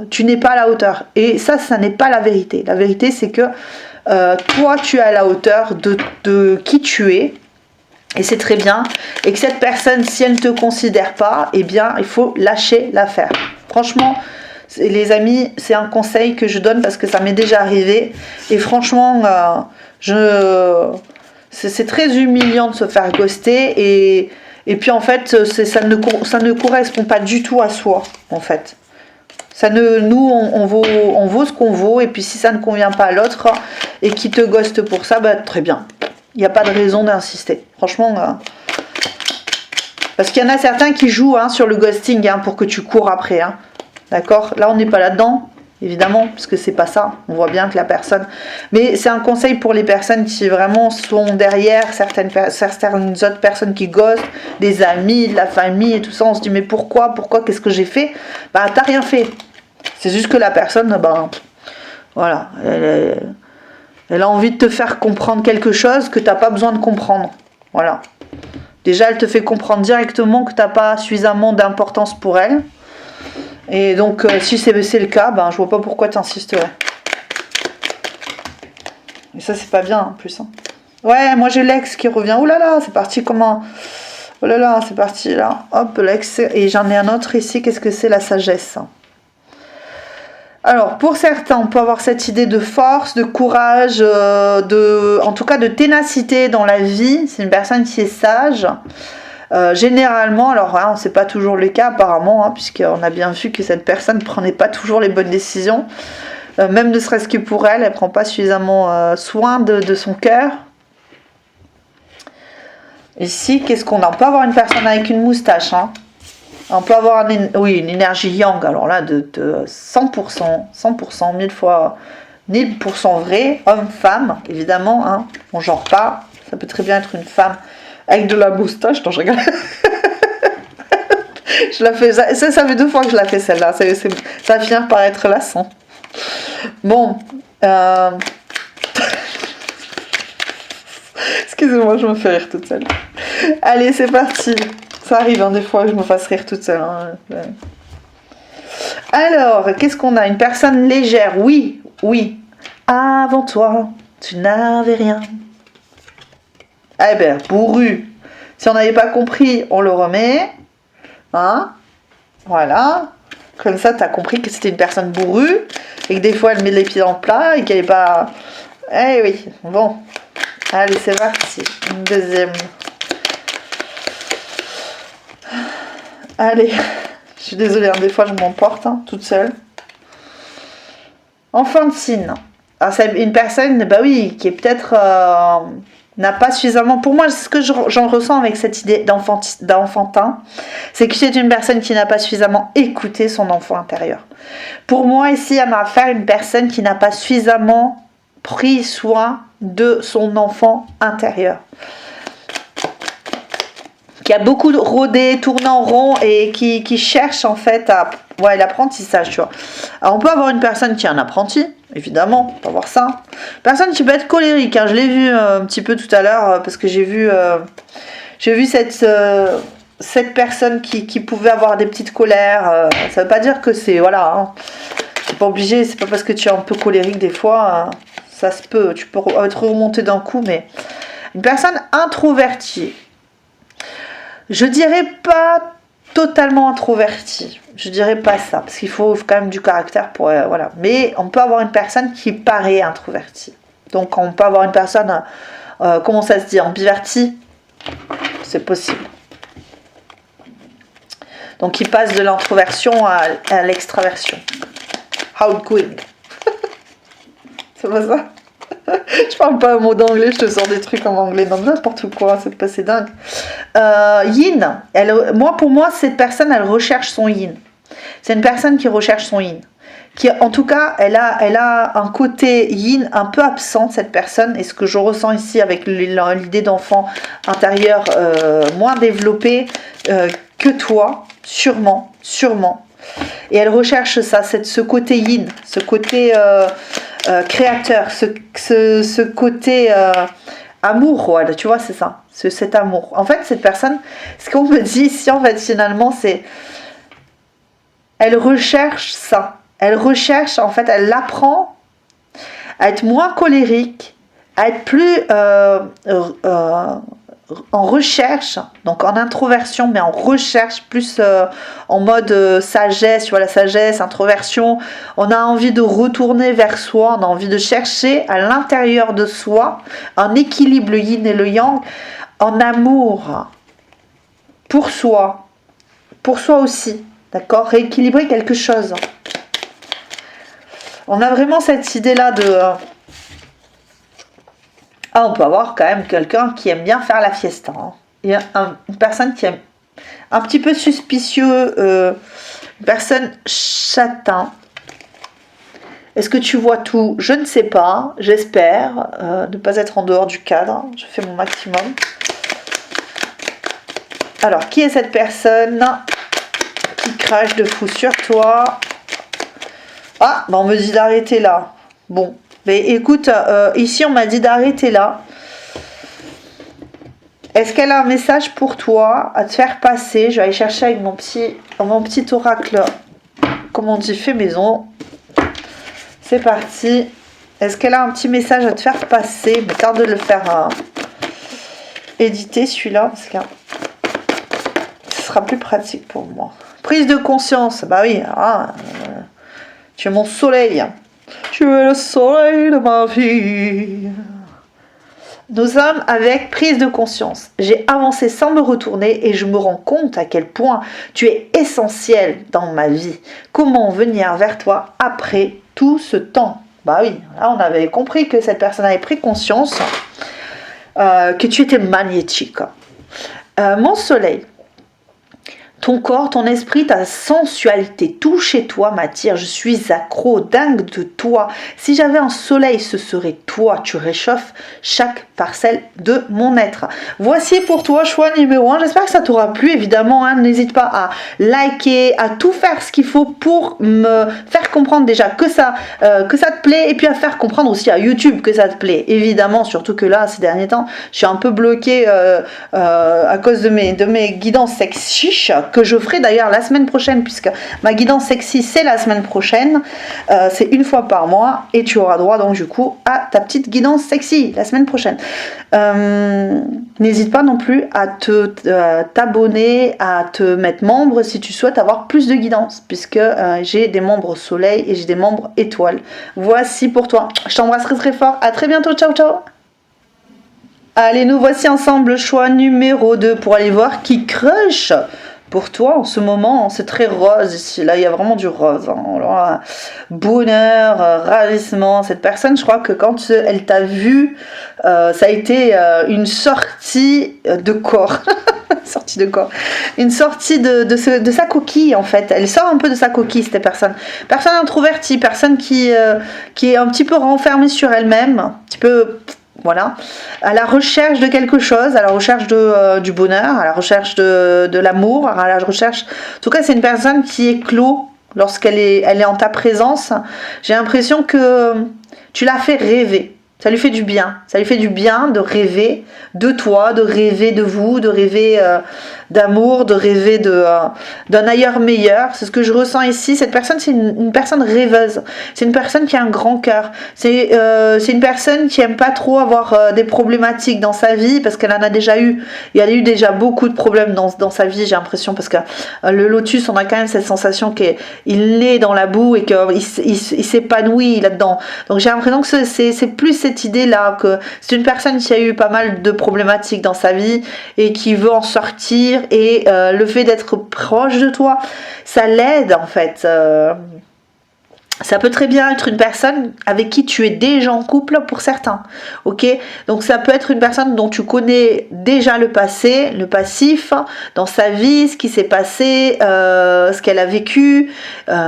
tu n'es pas à la hauteur. Et ça n'est pas la vérité. La vérité, c'est que toi, tu es à la hauteur de qui tu es. Et c'est très bien. Et que cette personne, si elle ne te considère pas, eh bien, il faut lâcher l'affaire. Franchement, les amis, c'est un conseil que je donne parce que ça m'est déjà arrivé. Et franchement, c'est très humiliant de se faire ghoster. Et puis en fait, ça ne correspond pas du tout à soi, en fait. Nous, on vaut ce qu'on vaut. Et puis si ça ne convient pas à l'autre et qui te ghoste pour ça, très bien. Il n'y a pas de raison d'insister. Franchement, parce qu'il y en a certains qui jouent sur le ghosting pour que tu cours après. D'accord ? Là, on n'est pas là-dedans, évidemment, parce que c'est pas ça. On voit bien que la personne... Mais c'est un conseil pour les personnes qui vraiment sont derrière certaines autres personnes qui ghostent, des amis, de la famille et tout ça. On se dit, mais pourquoi ? Qu'est-ce que j'ai fait ? T'as rien fait. C'est juste que la personne, voilà, elle a envie de te faire comprendre quelque chose que t'as pas besoin de comprendre. Voilà. Déjà, elle te fait comprendre directement que t'as pas suffisamment d'importance pour elle. Et donc, si c'est le cas, je vois pas pourquoi tu insisterais. Et ça, c'est pas bien, en plus. Ouais, moi, j'ai l'ex qui revient. Ouh là là, c'est parti comment... Oh là là, c'est parti, là. Hop, l'ex. Et j'en ai un autre ici. Qu'est-ce que c'est, la sagesse ? Alors, pour certains, on peut avoir cette idée de force, de courage, en tout cas de ténacité dans la vie. C'est une personne qui est sage. Généralement, alors c'est pas toujours le cas apparemment, puisqu'on a bien vu que cette personne ne prenait pas toujours les bonnes décisions, même ne serait-ce que pour elle prend pas suffisamment soin de son cœur. Ici, qu'est-ce qu'on a ? On peut avoir une personne avec une moustache, on peut avoir une énergie yang, alors là de 100%, 1000 fois 1000% vrai, homme-femme, évidemment, on genre pas, ça peut très bien être une femme avec de la moustache, non je rigole. Je la fais, ça fait 2 fois que je la fais celle-là, ça va finir par être lassant. Bon, excusez-moi, je me fais rire toute seule. Allez, c'est parti. Ça arrive des fois que je me fasse rire toute seule. Alors, qu'est-ce qu'on a ? Une personne légère, oui. Avant toi, tu n'avais rien. Eh bien, bourru. Si on n'avait pas compris, on le remet. Voilà. Comme ça, tu as compris que c'était une personne bourrue. Et que des fois, elle met les pieds dans le plat. Et qu'elle n'est pas... Eh oui. Bon. Allez, c'est parti. Une deuxième. Allez. Je suis désolée. Des fois, je m'emporte toute seule. Enfantine. Alors, c'est une personne, qui est peut-être... n'a pas suffisamment... Pour moi, ce que j'en ressens avec cette idée d'enfantin, c'est que c'est une personne qui n'a pas suffisamment écouté son enfant intérieur. Pour moi, ici, on a affaire à une personne qui n'a pas suffisamment pris soin de son enfant intérieur. Qui a beaucoup rôdé, tourné en rond et qui cherche en fait l'apprentissage, tu vois. Alors, on peut avoir une personne qui est un apprenti, évidemment, on peut avoir ça. Personne qui peut être colérique, je l'ai vu un petit peu tout à l'heure parce que j'ai vu cette personne qui pouvait avoir des petites colères. Ça veut pas dire que c'est c'est pas obligé, c'est pas parce que tu es un peu colérique des fois, ça se peut, tu peux être remonté d'un coup, mais une personne introvertie. Je dirais pas totalement introvertie. Je dirais pas ça, parce qu'il faut quand même du caractère pour... Mais on peut avoir une personne qui paraît introvertie. Donc on peut avoir une personne, comment ça se dit, ambivertie. C'est possible. Donc qui passe de l'introversion à l'extraversion. Outgoing. C'est pas ça? Je parle pas un mot d'anglais, je te sors des trucs en anglais, non, n'importe quoi, c'est pas, c'est dingue. Yin, pour moi, cette personne, elle recherche son yin. C'est une personne qui recherche son yin. Qui, en tout cas, elle a un côté yin un peu absent, cette personne. Et ce que je ressens ici avec l'idée d'enfant intérieur moins développé que toi, sûrement. Et elle recherche ça, ce côté yin, ce côté créateur, ce côté amour, ouais, tu vois, c'est ça, cet amour. En fait, cette personne, ce qu'on me dit ici, en fait, finalement, c'est elle recherche ça. Elle recherche, en fait, elle apprend à être moins colérique, à être plus en recherche, donc en introversion, mais en recherche, plus en mode sagesse, tu vois, la sagesse, introversion. On a envie de retourner vers soi, on a envie de chercher à l'intérieur de soi un équilibre, le yin et le yang, en amour, pour soi aussi, d'accord, rééquilibrer quelque chose. On a vraiment cette idée-là de... on peut avoir quand même quelqu'un qui aime bien faire la fiesta. Hein. Il y a une personne qui aime un petit peu suspicieux, une personne châtain. Est-ce que tu vois tout? Je ne sais pas. J'espère ne pas être en dehors du cadre. Je fais mon maximum. Alors, qui est cette personne qui crache de fou sur toi? Ah, on me dit d'arrêter là. Bon, mais écoute, ici on m'a dit d'arrêter là. Est-ce qu'elle a un message pour toi à te faire passer? Je vais aller chercher avec mon petit oracle, comme on dit, fait maison. C'est parti. Est-ce qu'elle a un petit message à te faire passer? Mais tarde de le faire éditer celui-là, parce que ce sera plus pratique pour moi. Prise de conscience, bah oui, tu es mon soleil. Tu es le soleil de ma vie. Nous sommes avec prise de conscience. J'ai avancé sans me retourner et je me rends compte à quel point tu es essentiel dans ma vie. Comment venir vers toi après tout ce temps? Bah oui, là on avait compris que cette personne avait pris conscience que tu étais magnétique. Mon soleil. Ton corps, ton esprit, ta sensualité, tout chez toi m'attire. Je suis accro, dingue de toi. Si j'avais un soleil, ce serait toi. Tu réchauffes chaque parcelle de mon être. Voici pour toi, choix numéro 1. J'espère que ça t'aura plu, évidemment. Hein. N'hésite pas à liker, à tout faire ce qu'il faut pour me faire comprendre déjà que ça te plaît. Et puis à faire comprendre aussi à YouTube que ça te plaît. Évidemment, surtout que là, ces derniers temps, je suis un peu bloquée à cause de mes guidances sexy, que je ferai d'ailleurs la semaine prochaine, puisque ma guidance sexy c'est la semaine prochaine, c'est une fois par mois et tu auras droit donc du coup à ta petite guidance sexy la semaine prochaine. N'hésite pas non plus à t'abonner, à te mettre membre si tu souhaites avoir plus de guidance, puisque j'ai des membres soleil et j'ai des membres étoiles. Voici pour toi, je t'embrasse très très fort, à très bientôt, ciao ciao. Allez, nous voici ensemble, le choix numéro 2 pour aller voir qui crush pour toi en ce moment. C'est très rose ici, là il y a vraiment du rose. Hein. Alors, bonheur, ravissement. Cette personne, je crois que quand elle t'a vu, ça a été une sortie de corps. Sortie de corps. Une sortie de sa coquille en fait. Elle sort un peu de sa coquille, cette personne. Personne introvertie, personne qui est un petit peu renfermée sur elle-même, un petit peu... Voilà, à la recherche de quelque chose, à la recherche du bonheur, à la recherche de l'amour, à la recherche... En tout cas, c'est une personne qui est clos lorsqu'elle est en ta présence. J'ai l'impression que tu l'as fait rêver. Ça lui fait du bien. Ça lui fait du bien de rêver de toi, de rêver de vous, de rêver d'amour, de rêver d'un ailleurs meilleur. C'est ce que je ressens ici. Cette personne, c'est une personne rêveuse. C'est une personne qui a un grand cœur. C'est une personne qui aime pas trop avoir des problématiques dans sa vie parce qu'elle en a déjà eu. Il y a eu déjà beaucoup de problèmes dans sa vie, j'ai l'impression, parce que le lotus, on a quand même cette sensation qu'il naît dans la boue et qu'il s'épanouit là-dedans. Donc j'ai l'impression que c'est plus cette idée-là, que c'est une personne qui a eu pas mal de problématiques dans sa vie et qui veut en sortir, et le fait d'être proche de toi, ça l'aide en fait. Ça peut très bien être une personne avec qui tu es déjà en couple pour certains, ok? Donc ça peut être une personne dont tu connais déjà le passé, le passif, dans sa vie, ce qui s'est passé, ce qu'elle a vécu,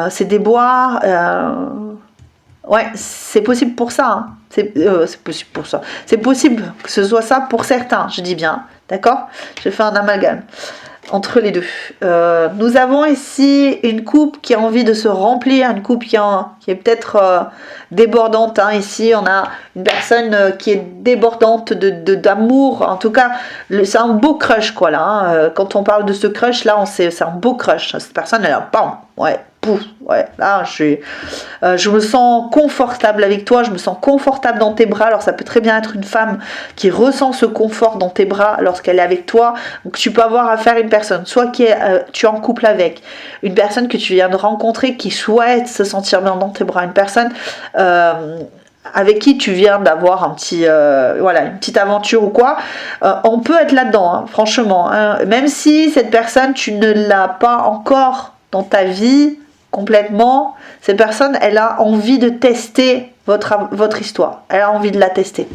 ses déboires. Ouais, c'est possible pour ça. Hein. C'est possible pour ça. C'est possible que ce soit ça pour certains, je dis bien, d'accord? Je fais un amalgame entre les deux. Nous avons ici une coupe qui a envie de se remplir, une coupe qui est peut-être débordante. Hein. Ici, on a une personne qui est débordante d'amour. En tout cas, c'est un beau crush, quoi, là. Hein. Quand on parle de ce crush, là, c'est un beau crush. Cette personne, elle a, bam, ouais, pouf, ouais, là, je me sens confortable avec toi, je me sens confortable dans tes bras. Alors ça peut très bien être une femme qui ressent ce confort dans tes bras lorsqu'elle est avec toi. Donc tu peux avoir affaire à une personne, soit tu es en couple avec, une personne que tu viens de rencontrer qui souhaite se sentir bien dans tes bras, une personne avec qui tu viens d'avoir un petit, une petite aventure ou quoi. On peut être là-dedans, hein, franchement. Hein. Même si cette personne, tu ne l'as pas encore dans ta vie, complètement, cette personne, elle a envie de tester votre histoire. Elle a envie de la tester.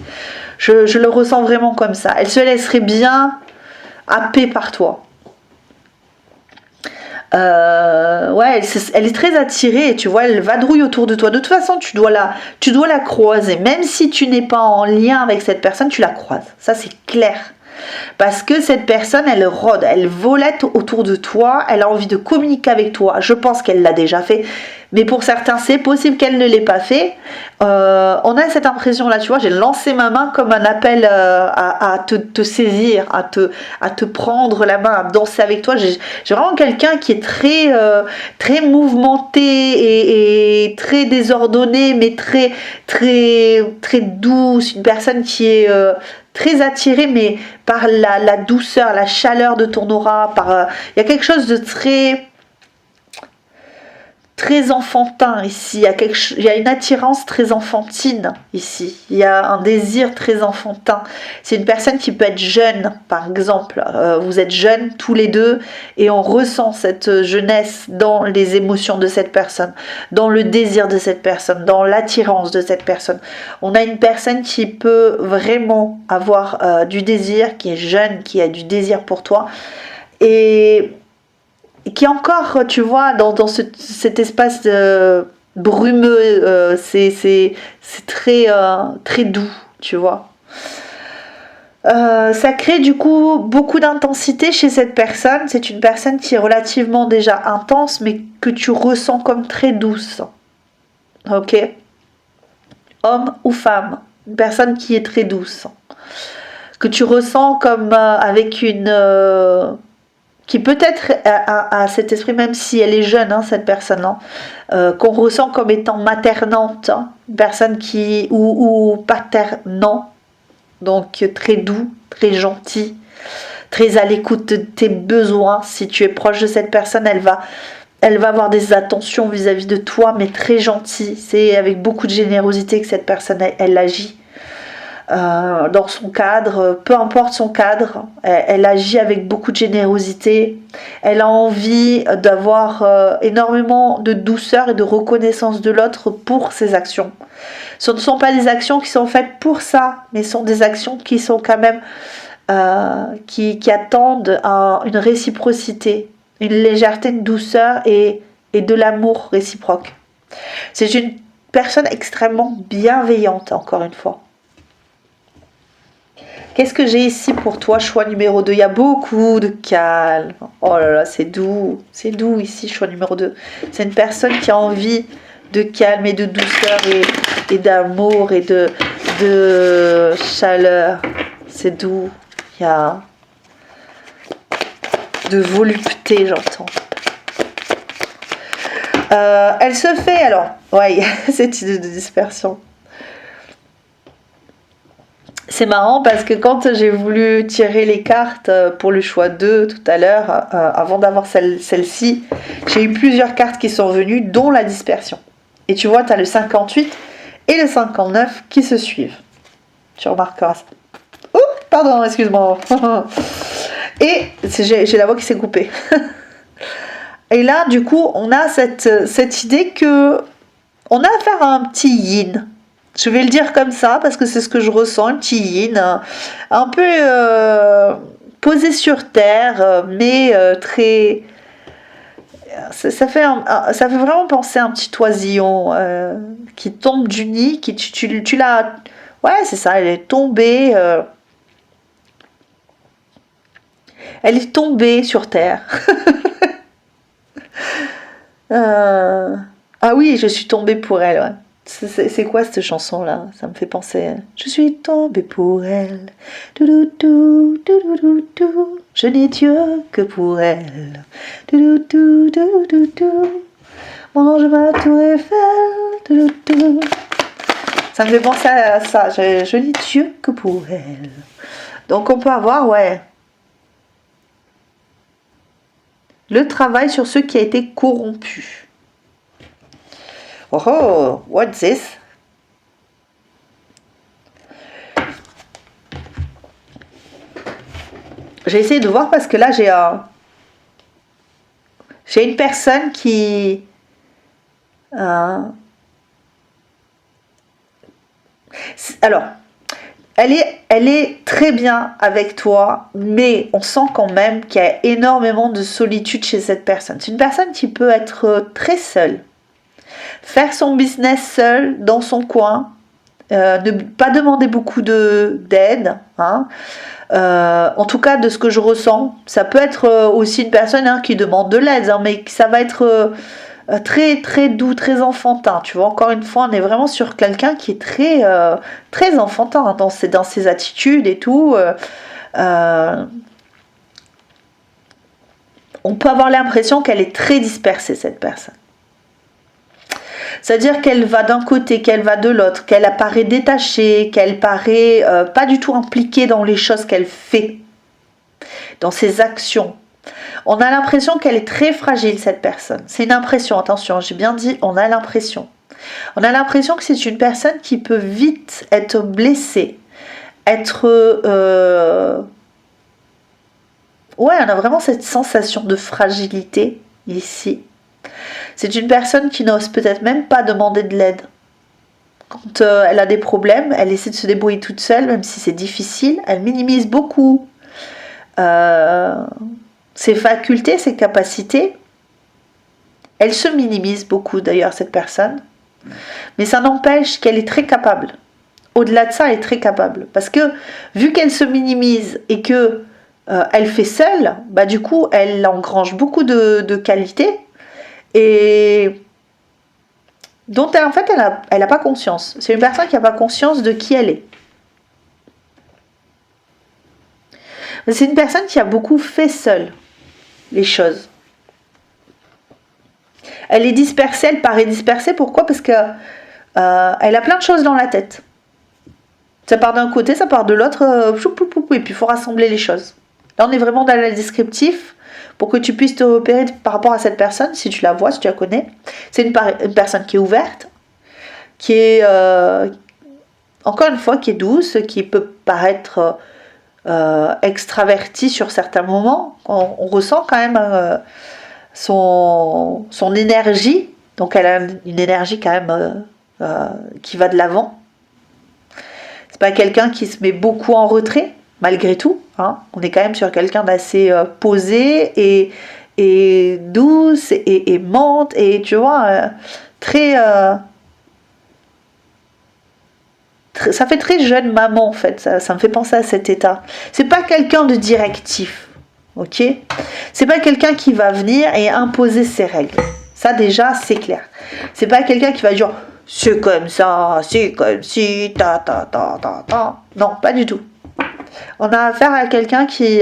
Je le ressens vraiment comme ça. Elle se laisserait bien happer par toi. Ouais, elle est très attirée, tu vois, elle vadrouille autour de toi. De toute façon, tu dois la croiser. Même si tu n'es pas en lien avec cette personne, tu la croises. Ça, c'est clair. Parce que cette personne, elle rôde, elle volette autour de toi, elle a envie de communiquer avec toi. Je pense qu'elle l'a déjà fait, mais pour certains, c'est possible qu'elle ne l'ait pas fait. On a cette impression-là, tu vois, j'ai lancé ma main comme un appel à te saisir, à te prendre la main, à danser avec toi. J'ai vraiment quelqu'un qui est très mouvementé et très désordonné, mais très, très, très douce. Une personne qui est très attirée, mais par la douceur, la chaleur de ton aura. Il y a quelque chose de très enfantin ici, il y a une attirance très enfantine ici, il y a un désir très enfantin. C'est une personne qui peut être jeune, par exemple, vous êtes jeunes tous les deux et on ressent cette jeunesse dans les émotions de cette personne, dans le désir de cette personne, dans l'attirance de cette personne. On a une personne qui peut vraiment avoir du désir, qui est jeune, qui a du désir pour toi et qui est encore, tu vois, dans cet espace brumeux, c'est très, très doux, tu vois. Ça crée du coup beaucoup d'intensité chez cette personne. C'est une personne qui est relativement déjà intense, mais que tu ressens comme très douce. Ok ? Homme ou femme, une personne qui est très douce. Que tu ressens comme avec une... qui peut-être a cet esprit, même si elle est jeune, hein, cette personne-là, qu'on ressent comme étant maternante, hein, une personne qui ou paternant, donc très doux, très gentil, très à l'écoute de tes besoins. Si tu es proche de cette personne, elle va avoir des attentions vis-à-vis de toi, mais très gentil. C'est avec beaucoup de générosité que cette personne, elle agit. Dans son cadre, peu importe son cadre, elle agit avec beaucoup de générosité, elle a envie d'avoir énormément de douceur et de reconnaissance de l'autre pour ses actions. Ce ne sont pas des actions qui sont faites pour ça, mais ce sont des actions qui sont quand même qui attendent une réciprocité, une légèreté, une douceur et de l'amour réciproque. C'est une personne extrêmement bienveillante, encore une fois. Qu'est-ce que j'ai ici pour toi, choix numéro 2? Il y a beaucoup de calme. Oh là là, c'est doux. C'est doux ici, choix numéro 2. C'est une personne qui a envie de calme et de douceur et d'amour et de chaleur. C'est doux. Il y a de volupté, j'entends. Elle se fait alors. Ouais, il y a cette idée de dispersion. C'est marrant parce que quand j'ai voulu tirer les cartes pour le choix 2 tout à l'heure, avant d'avoir celle-ci, j'ai eu plusieurs cartes qui sont venues, dont la dispersion. Et tu vois, tu as le 58 et le 59 qui se suivent. Tu remarqueras ça. Oh, pardon, excuse-moi. Et j'ai la voix qui s'est coupée. Et là, du coup, on a cette idée que On a affaire à un petit yin. Je vais le dire comme ça parce que c'est ce que je ressens, un petit yin, un peu posé sur terre, mais très... ça fait vraiment penser à un petit oisillon qui tombe du nid, qui tu l'as... Ouais, c'est ça, elle est tombée... elle est tombée sur terre. Ah oui, je suis tombée pour elle, ouais. C'est quoi cette chanson-là? Ça me fait penser. Je suis tombée pour elle. Doudou, doudou, doudou. Je n'ai Dieu que pour elle. Doudou, doudou. Mon ange ma tour Eiffel. Doudou. Ça me fait penser à ça. Je n'ai Dieu que pour elle. Donc on peut avoir, ouais, le travail sur ce qui a été corrompu. Oh, what's this? J'ai essayé de voir parce que là j'ai une personne qui alors elle est très bien avec toi, mais on sent quand même qu'il y a énormément de solitude chez cette personne. C'est une personne qui peut être très seule, faire son business seul dans son coin, ne pas demander beaucoup d'aide, hein. En tout cas de ce que je ressens, ça peut être aussi une personne qui demande de l'aide, hein, mais ça va être très très doux, très enfantin. Tu vois, encore une fois, on est vraiment sur quelqu'un qui est très enfantin, hein, dans ses attitudes et tout. On peut avoir l'impression qu'elle est très dispersée, cette personne. C'est-à-dire qu'elle va d'un côté, qu'elle va de l'autre, qu'elle apparaît détachée, qu'elle paraît pas du tout impliquée dans les choses qu'elle fait, dans ses actions. On a l'impression qu'elle est très fragile, cette personne. C'est une impression, attention, j'ai bien dit, on a l'impression. On a l'impression que c'est une personne qui peut vite être blessée, être... Ouais, on a vraiment cette sensation de fragilité ici. C'est une personne qui n'ose peut-être même pas demander de l'aide. Quand elle a des problèmes, elle essaie de se débrouiller toute seule, même si c'est difficile. Elle minimise beaucoup ses facultés, ses capacités. Elle se minimise beaucoup d'ailleurs, cette personne. Mais ça n'empêche qu'elle est très capable. Au-delà de ça, elle est très capable. Parce que vu qu'elle se minimise et que elle fait seule, bah du coup, elle engrange beaucoup de qualités. Et dont en fait elle a pas conscience. C'est une personne qui n'a pas conscience de qui elle est. C'est une personne qui a beaucoup fait seule les choses. Elle est dispersée, elle paraît dispersée. Pourquoi? Parce que elle a plein de choses dans la tête. Ça part d'un côté, ça part de l'autre, et puis il faut rassembler les choses. Là on est vraiment dans le descriptif. Pour que tu puisses te repérer par rapport à cette personne, si tu la vois, si tu la connais. C'est une personne qui est ouverte, qui est, encore une fois, qui est douce, qui peut paraître extravertie sur certains moments. On ressent quand même son énergie. Donc elle a une énergie quand même qui va de l'avant. C'est pas quelqu'un qui se met beaucoup en retrait. Malgré tout, hein, on est quand même sur quelqu'un d'assez posé et douce et aimante et tu vois, très, ça fait très jeune maman en fait, ça me fait penser à cet état. C'est pas quelqu'un de directif, ok? C'est pas quelqu'un qui va venir et imposer ses règles. Ça déjà c'est clair. C'est pas quelqu'un qui va dire c'est comme ça, c'est comme si, ta. Non, pas du tout. On a affaire à quelqu'un qui,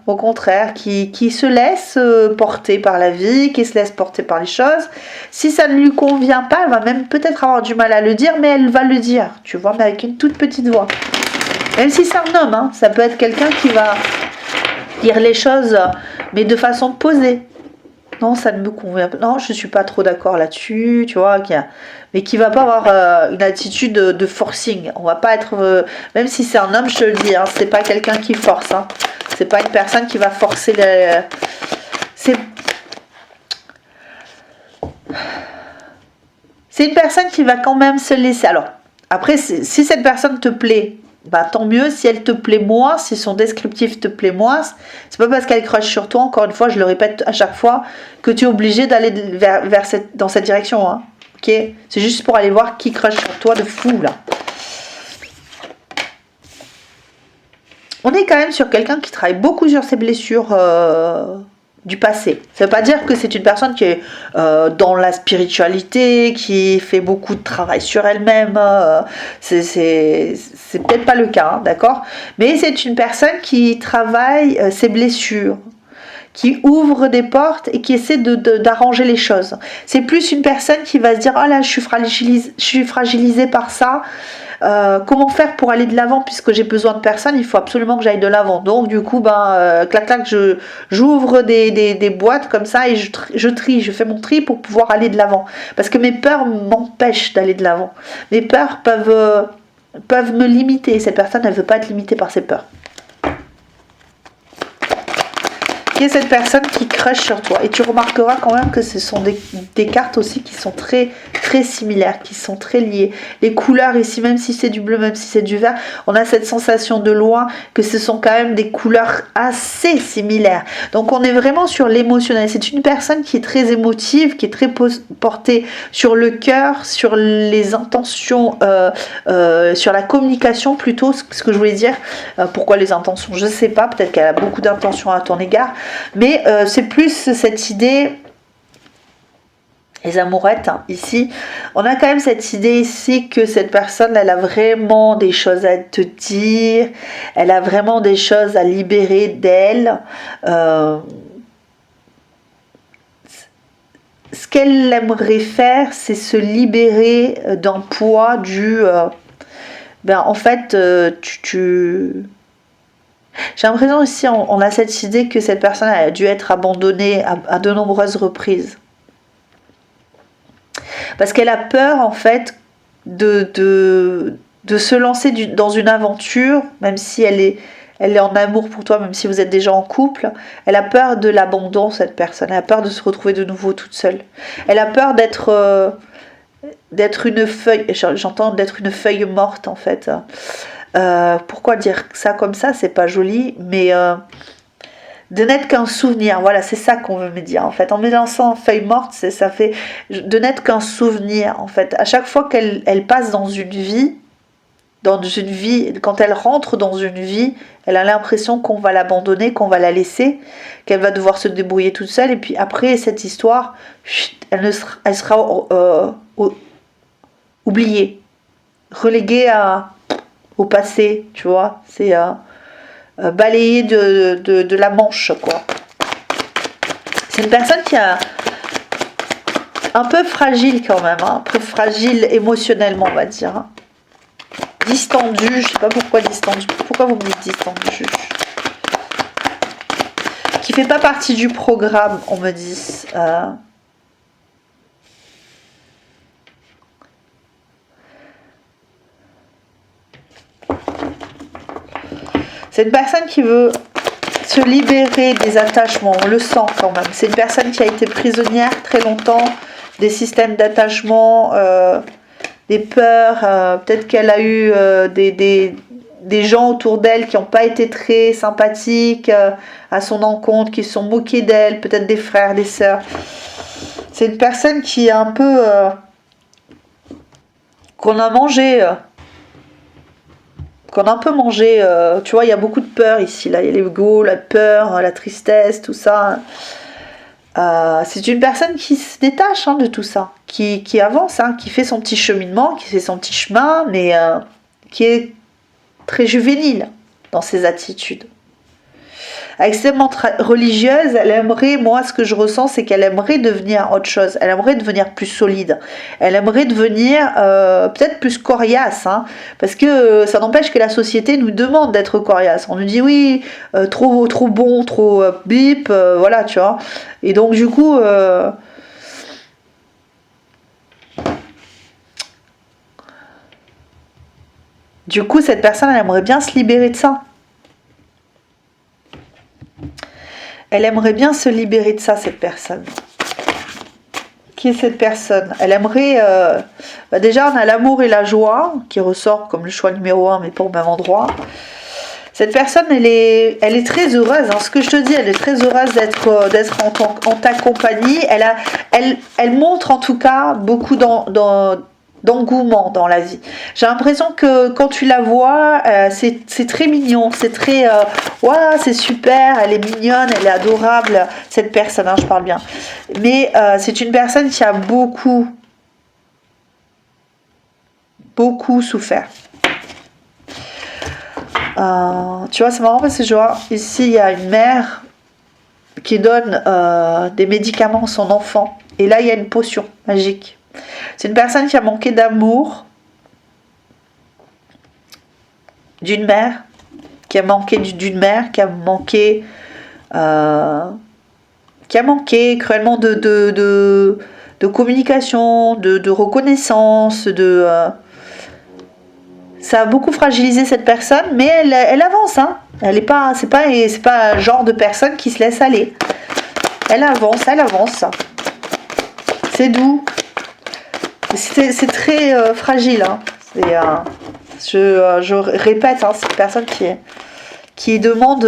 au contraire, qui se laisse porter par la vie, qui se laisse porter par les choses. Si ça ne lui convient pas, elle va même peut-être avoir du mal à le dire, mais elle va le dire, tu vois, mais avec une toute petite voix. Même si c'est un homme, hein, ça peut être quelqu'un qui va dire les choses, mais de façon posée. Non, ça ne me convient pas. Non, je suis pas trop d'accord là-dessus, tu vois. Mais qui va pas avoir une attitude de forcing. On va pas être, même si c'est un homme, je te le dis, hein, c'est pas quelqu'un qui force. Hein. C'est pas une personne qui va forcer C'est une personne qui va quand même se laisser. Alors, après, si cette personne te plaît, bah tant mieux. Si elle te plaît moins, si son descriptif te plaît moins, c'est pas parce qu'elle crush sur toi, encore une fois, je le répète à chaque fois, que tu es obligé d'aller dans cette direction. Hein. Ok, c'est juste pour aller voir qui crush sur toi de fou là. On est quand même sur quelqu'un qui travaille beaucoup sur ses blessures du passé. Ça ne veut pas dire que c'est une personne qui est dans la spiritualité, qui fait beaucoup de travail sur elle-même. C'est peut-être pas le cas, hein, d'accord? Mais c'est une personne qui travaille ses blessures, qui ouvre des portes et qui essaie d'arranger les choses. C'est plus une personne qui va se dire « Oh là, je suis fragilisée par ça. Comment faire pour aller de l'avant puisque j'ai besoin de personne, il faut absolument que j'aille de l'avant. » Donc du coup, clac clac, j'ouvre des boîtes comme ça et je trie, je fais mon tri pour pouvoir aller de l'avant. Parce que mes peurs m'empêchent d'aller de l'avant. Mes peurs peuvent me limiter. Cette personne, elle ne veut pas être limitée par ses peurs. Qui est cette personne qui crush sur toi. Et tu remarqueras quand même que ce sont des cartes aussi qui sont très très similaires, qui sont très liées. Les couleurs ici, même si c'est du bleu, même si c'est du vert, on a cette sensation de loin que ce sont quand même des couleurs assez similaires. Donc on est vraiment sur l'émotionnel. C'est une personne qui est très émotive, qui est très portée sur le cœur, sur les intentions, sur la communication plutôt, ce que je voulais dire. Pourquoi les intentions? Je ne sais pas, peut-être qu'elle a beaucoup d'intentions à ton égard. Mais c'est plus cette idée, les amourettes, hein, ici, on a quand même cette idée ici que cette personne, elle a vraiment des choses à te dire, elle a vraiment des choses à libérer d'elle. Ce qu'elle aimerait faire, c'est se libérer d'un poids du... en fait, j'ai l'impression aussi, on a cette idée que cette personne a dû être abandonnée à de nombreuses reprises. Parce qu'elle a peur, en fait, de se lancer dans une aventure, même si elle est en amour pour toi, même si vous êtes déjà en couple. Elle a peur de l'abandon, cette personne. Elle a peur de se retrouver de nouveau toute seule. Elle a peur d'être une feuille, j'entends d'être une feuille morte, en fait. Pourquoi dire ça comme ça, c'est pas joli, mais de n'être qu'un souvenir, voilà, c'est ça qu'on veut me dire en fait. En me lançant feuille morte, ça fait de n'être qu'un souvenir en fait. À chaque fois qu'elle passe dans une vie, quand elle rentre dans une vie, elle a l'impression qu'on va l'abandonner, qu'on va la laisser, qu'elle va devoir se débrouiller toute seule, et puis après cette histoire, elle sera oubliée, reléguée au passé, tu vois, c'est balayé de la manche, quoi. C'est une personne qui a un peu fragile quand même, hein, un peu fragile émotionnellement, on va dire. Hein. Distendue, je sais pas pourquoi distendue. Pourquoi vous me dites distendue? Qui fait pas partie du programme, on me dit. C'est une personne qui veut se libérer des attachements, on le sent quand même. C'est une personne qui a été prisonnière très longtemps des systèmes d'attachement, des peurs. Peut-être qu'elle a eu des gens autour d'elle qui n'ont pas été très sympathiques à son encontre, qui se sont moqués d'elle, peut-être des frères, des sœurs. C'est une personne qui est un peu... qu'on a mangé... qu'on a un peu mangé, tu vois, il y a beaucoup de peur ici, là, il y a l'ego, la peur, la tristesse, tout ça. C'est une personne qui se détache de tout ça, qui avance, hein, qui fait son petit cheminement, qui fait son petit chemin, mais qui est très juvénile dans ses attitudes. Extrêmement religieuse, elle aimerait, moi ce que je ressens, c'est qu'elle aimerait devenir autre chose, elle aimerait devenir plus solide, elle aimerait devenir peut-être plus coriace, hein, parce que ça n'empêche que la société nous demande d'être coriace, on nous dit oui, trop bon, trop bip, voilà, tu vois, et donc du coup... cette personne, elle aimerait bien se libérer de ça. Elle aimerait bien se libérer de ça, cette personne. Ok. qui est cette personne? Elle aimerait... déjà, on a l'amour et la joie, qui ressort comme le choix numéro 1, mais pas au même endroit. Cette personne, elle est très heureuse. Ce que je te dis, elle est très heureuse d'être en ta compagnie. Elle montre en tout cas beaucoup d'engouement dans la vie. J'ai l'impression que quand tu la vois, c'est très mignon, c'est très ouais, c'est super, elle est mignonne, elle est adorable, cette personne, je parle bien. Mais c'est une personne qui a beaucoup souffert. Tu vois, c'est marrant parce que je vois ici il y a une mère qui donne des médicaments à son enfant, et là il y a une potion magique. C'est une personne qui a manqué d'amour d'une mère, qui a manqué cruellement de communication, de reconnaissance, ça a beaucoup fragilisé cette personne, mais elle avance, Elle c'est pas un genre de personne qui se laisse aller. Elle avance. C'est doux. C'est très fragile. Je répète, c'est une personne qui demande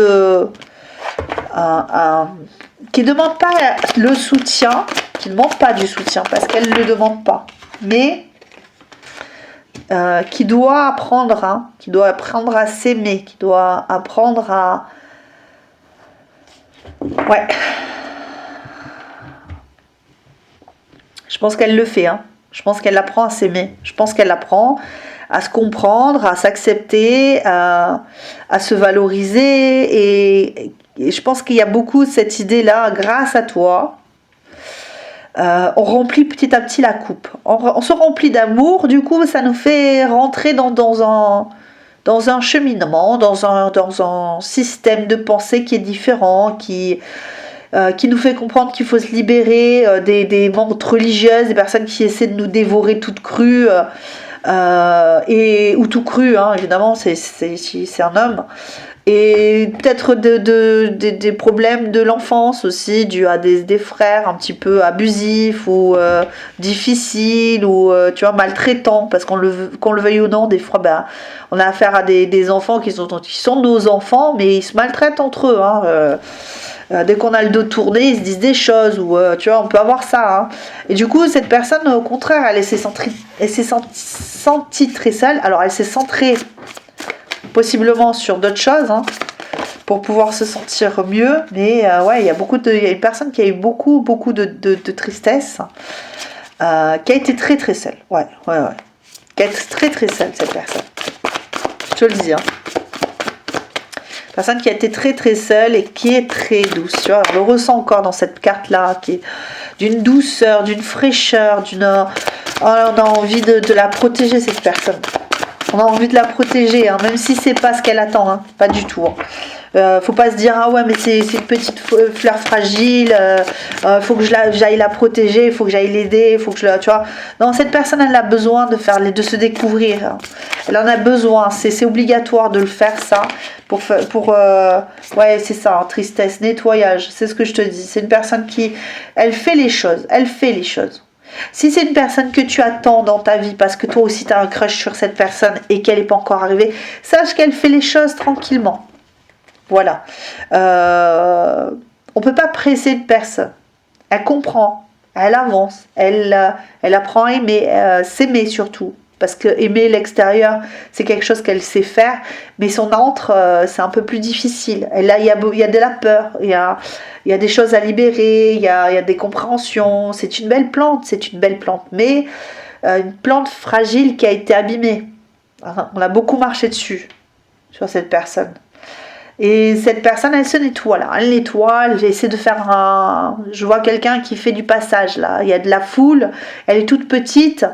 qui demande pas le soutien, qui ne demande pas du soutien parce qu'elle ne le demande pas, mais qui doit apprendre à s'aimer, qui doit apprendre à... Ouais. Je pense qu'elle le fait, Je pense qu'elle apprend à s'aimer. Je pense qu'elle apprend à se comprendre, à s'accepter, à se valoriser. Et je pense qu'il y a beaucoup cette idée-là, grâce à toi. On remplit petit à petit la coupe. On se remplit d'amour, du coup, ça nous fait rentrer dans un cheminement, dans un système de pensée qui est différent, qui nous fait comprendre qu'il faut se libérer des montres religieuses, des personnes qui essaient de nous dévorer toutes crues, ou tout cru, évidemment, c'est un homme. Et peut-être des problèmes de l'enfance aussi, dus à des frères un petit peu abusifs ou difficiles ou maltraitants, parce qu'on le veuille ou non, des fois on a affaire à des enfants qui sont nos enfants, mais ils se maltraitent entre eux. Dès qu'on a le dos tourné, ils se disent des choses, ou on peut avoir ça. Et du coup, cette personne, au contraire, elle s'est sentie très seule. Alors, elle s'est centrée possiblement sur d'autres choses, pour pouvoir se sentir mieux. Mais il y a une personne qui a eu beaucoup de tristesse, qui a été très très seule. Ouais. Qui a été très très seule, cette personne. Je te le dis. Personne qui a été très très seule et qui est très douce. Tu vois, on le ressent encore dans cette carte-là, qui est d'une douceur, d'une fraîcheur, on a envie de la protéger, cette personne. On a envie de la protéger, même si c'est pas ce qu'elle attend, pas du tout. Faut pas se dire mais c'est une petite fleur fragile, faut que j'aille la protéger, faut que j'aille l'aider, faut que tu vois. Non, cette personne, elle a besoin de se découvrir. Elle en a besoin, c'est obligatoire de le faire, ça, pour c'est ça, tristesse, nettoyage, c'est ce que je te dis. C'est une personne elle fait les choses. Si c'est une personne que tu attends dans ta vie parce que toi aussi tu as un crush sur cette personne et qu'elle n'est pas encore arrivée, sache qu'elle fait les choses tranquillement. Voilà. On ne peut pas presser une personne. Elle comprend, elle avance, elle apprend à aimer, s'aimer surtout. Parce que aimer l'extérieur, c'est quelque chose qu'elle sait faire, mais son entre, c'est un peu plus difficile. Et là, il y a de la peur, il y a des choses à libérer, il y a des compréhensions. C'est une belle plante, mais une plante fragile qui a été abîmée. On a beaucoup marché dessus, sur cette personne. Et cette personne, elle se nettoie là, elle essaie de faire je vois quelqu'un qui fait du passage là, il y a de la foule, elle est toute petite,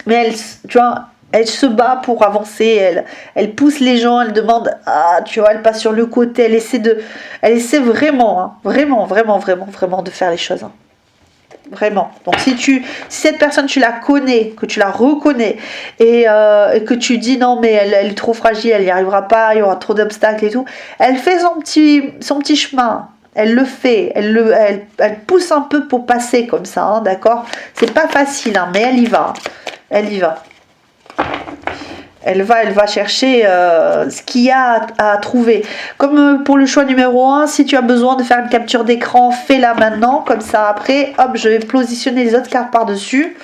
mais elle se bat pour avancer, elle pousse les gens, elle demande, elle passe sur le côté, elle essaie vraiment, vraiment de faire les choses. Vraiment. Donc si cette personne, tu la connais, que tu la reconnais, et que tu dis non mais elle est trop fragile, elle n'y arrivera pas, il y aura trop d'obstacles et tout, elle fait son petit chemin. Elle le fait, elle pousse un peu pour passer comme ça, hein, d'accord? C'est pas facile, hein, mais elle y va. Elle y va. Elle va chercher ce qu'il y a à trouver. Comme pour le choix numéro 1, si tu as besoin de faire une capture d'écran, fais-la maintenant. Comme ça, après, hop, je vais positionner les autres cartes par-dessus.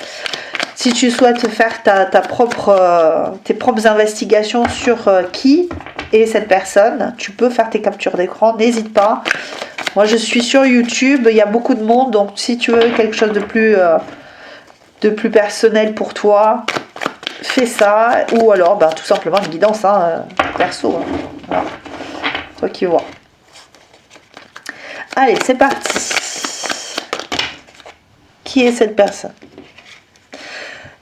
Si tu souhaites faire tes propres investigations sur qui est cette personne, tu peux faire tes captures d'écran, n'hésite pas. Moi, je suis sur YouTube, il y a beaucoup de monde, donc si tu veux quelque chose de plus personnel pour toi, fais ça. Ou alors, tout simplement une guidance perso. Hein. Voilà. Toi qui vois. Allez, c'est parti. Qui est cette personne?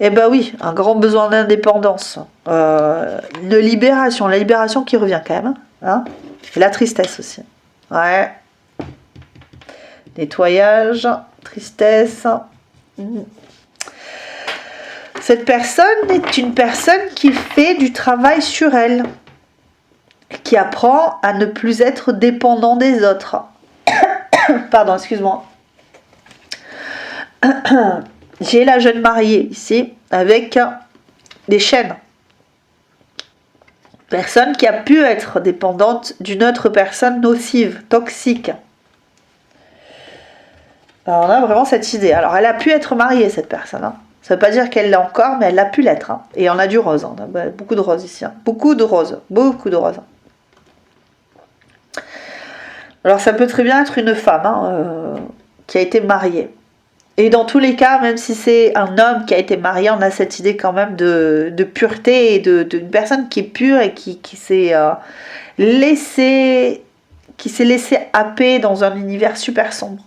Eh ben oui, un grand besoin d'indépendance. Une libération. La libération qui revient quand même. Hein, et la tristesse aussi. Ouais. Nettoyage, tristesse. Cette personne est une personne qui fait du travail sur elle, qui apprend à ne plus être dépendant des autres. Pardon, excuse-moi. J'ai la jeune mariée ici avec des chaînes. Personne qui a pu être dépendante d'une autre personne nocive, toxique. Alors on a vraiment cette idée. Alors elle a pu être mariée, cette personne. Hein. Ça ne veut pas dire qu'elle l'a encore, mais elle a pu l'être. Hein. Et on a du rose. Hein. On a beaucoup de rose ici. Hein. Beaucoup de rose. Beaucoup de rose. Alors ça peut très bien être une femme qui a été mariée. Et dans tous les cas, même si c'est un homme qui a été marié, on a cette idée quand même de pureté et d'une personne qui est pure et qui s'est laissé happer dans un univers super sombre.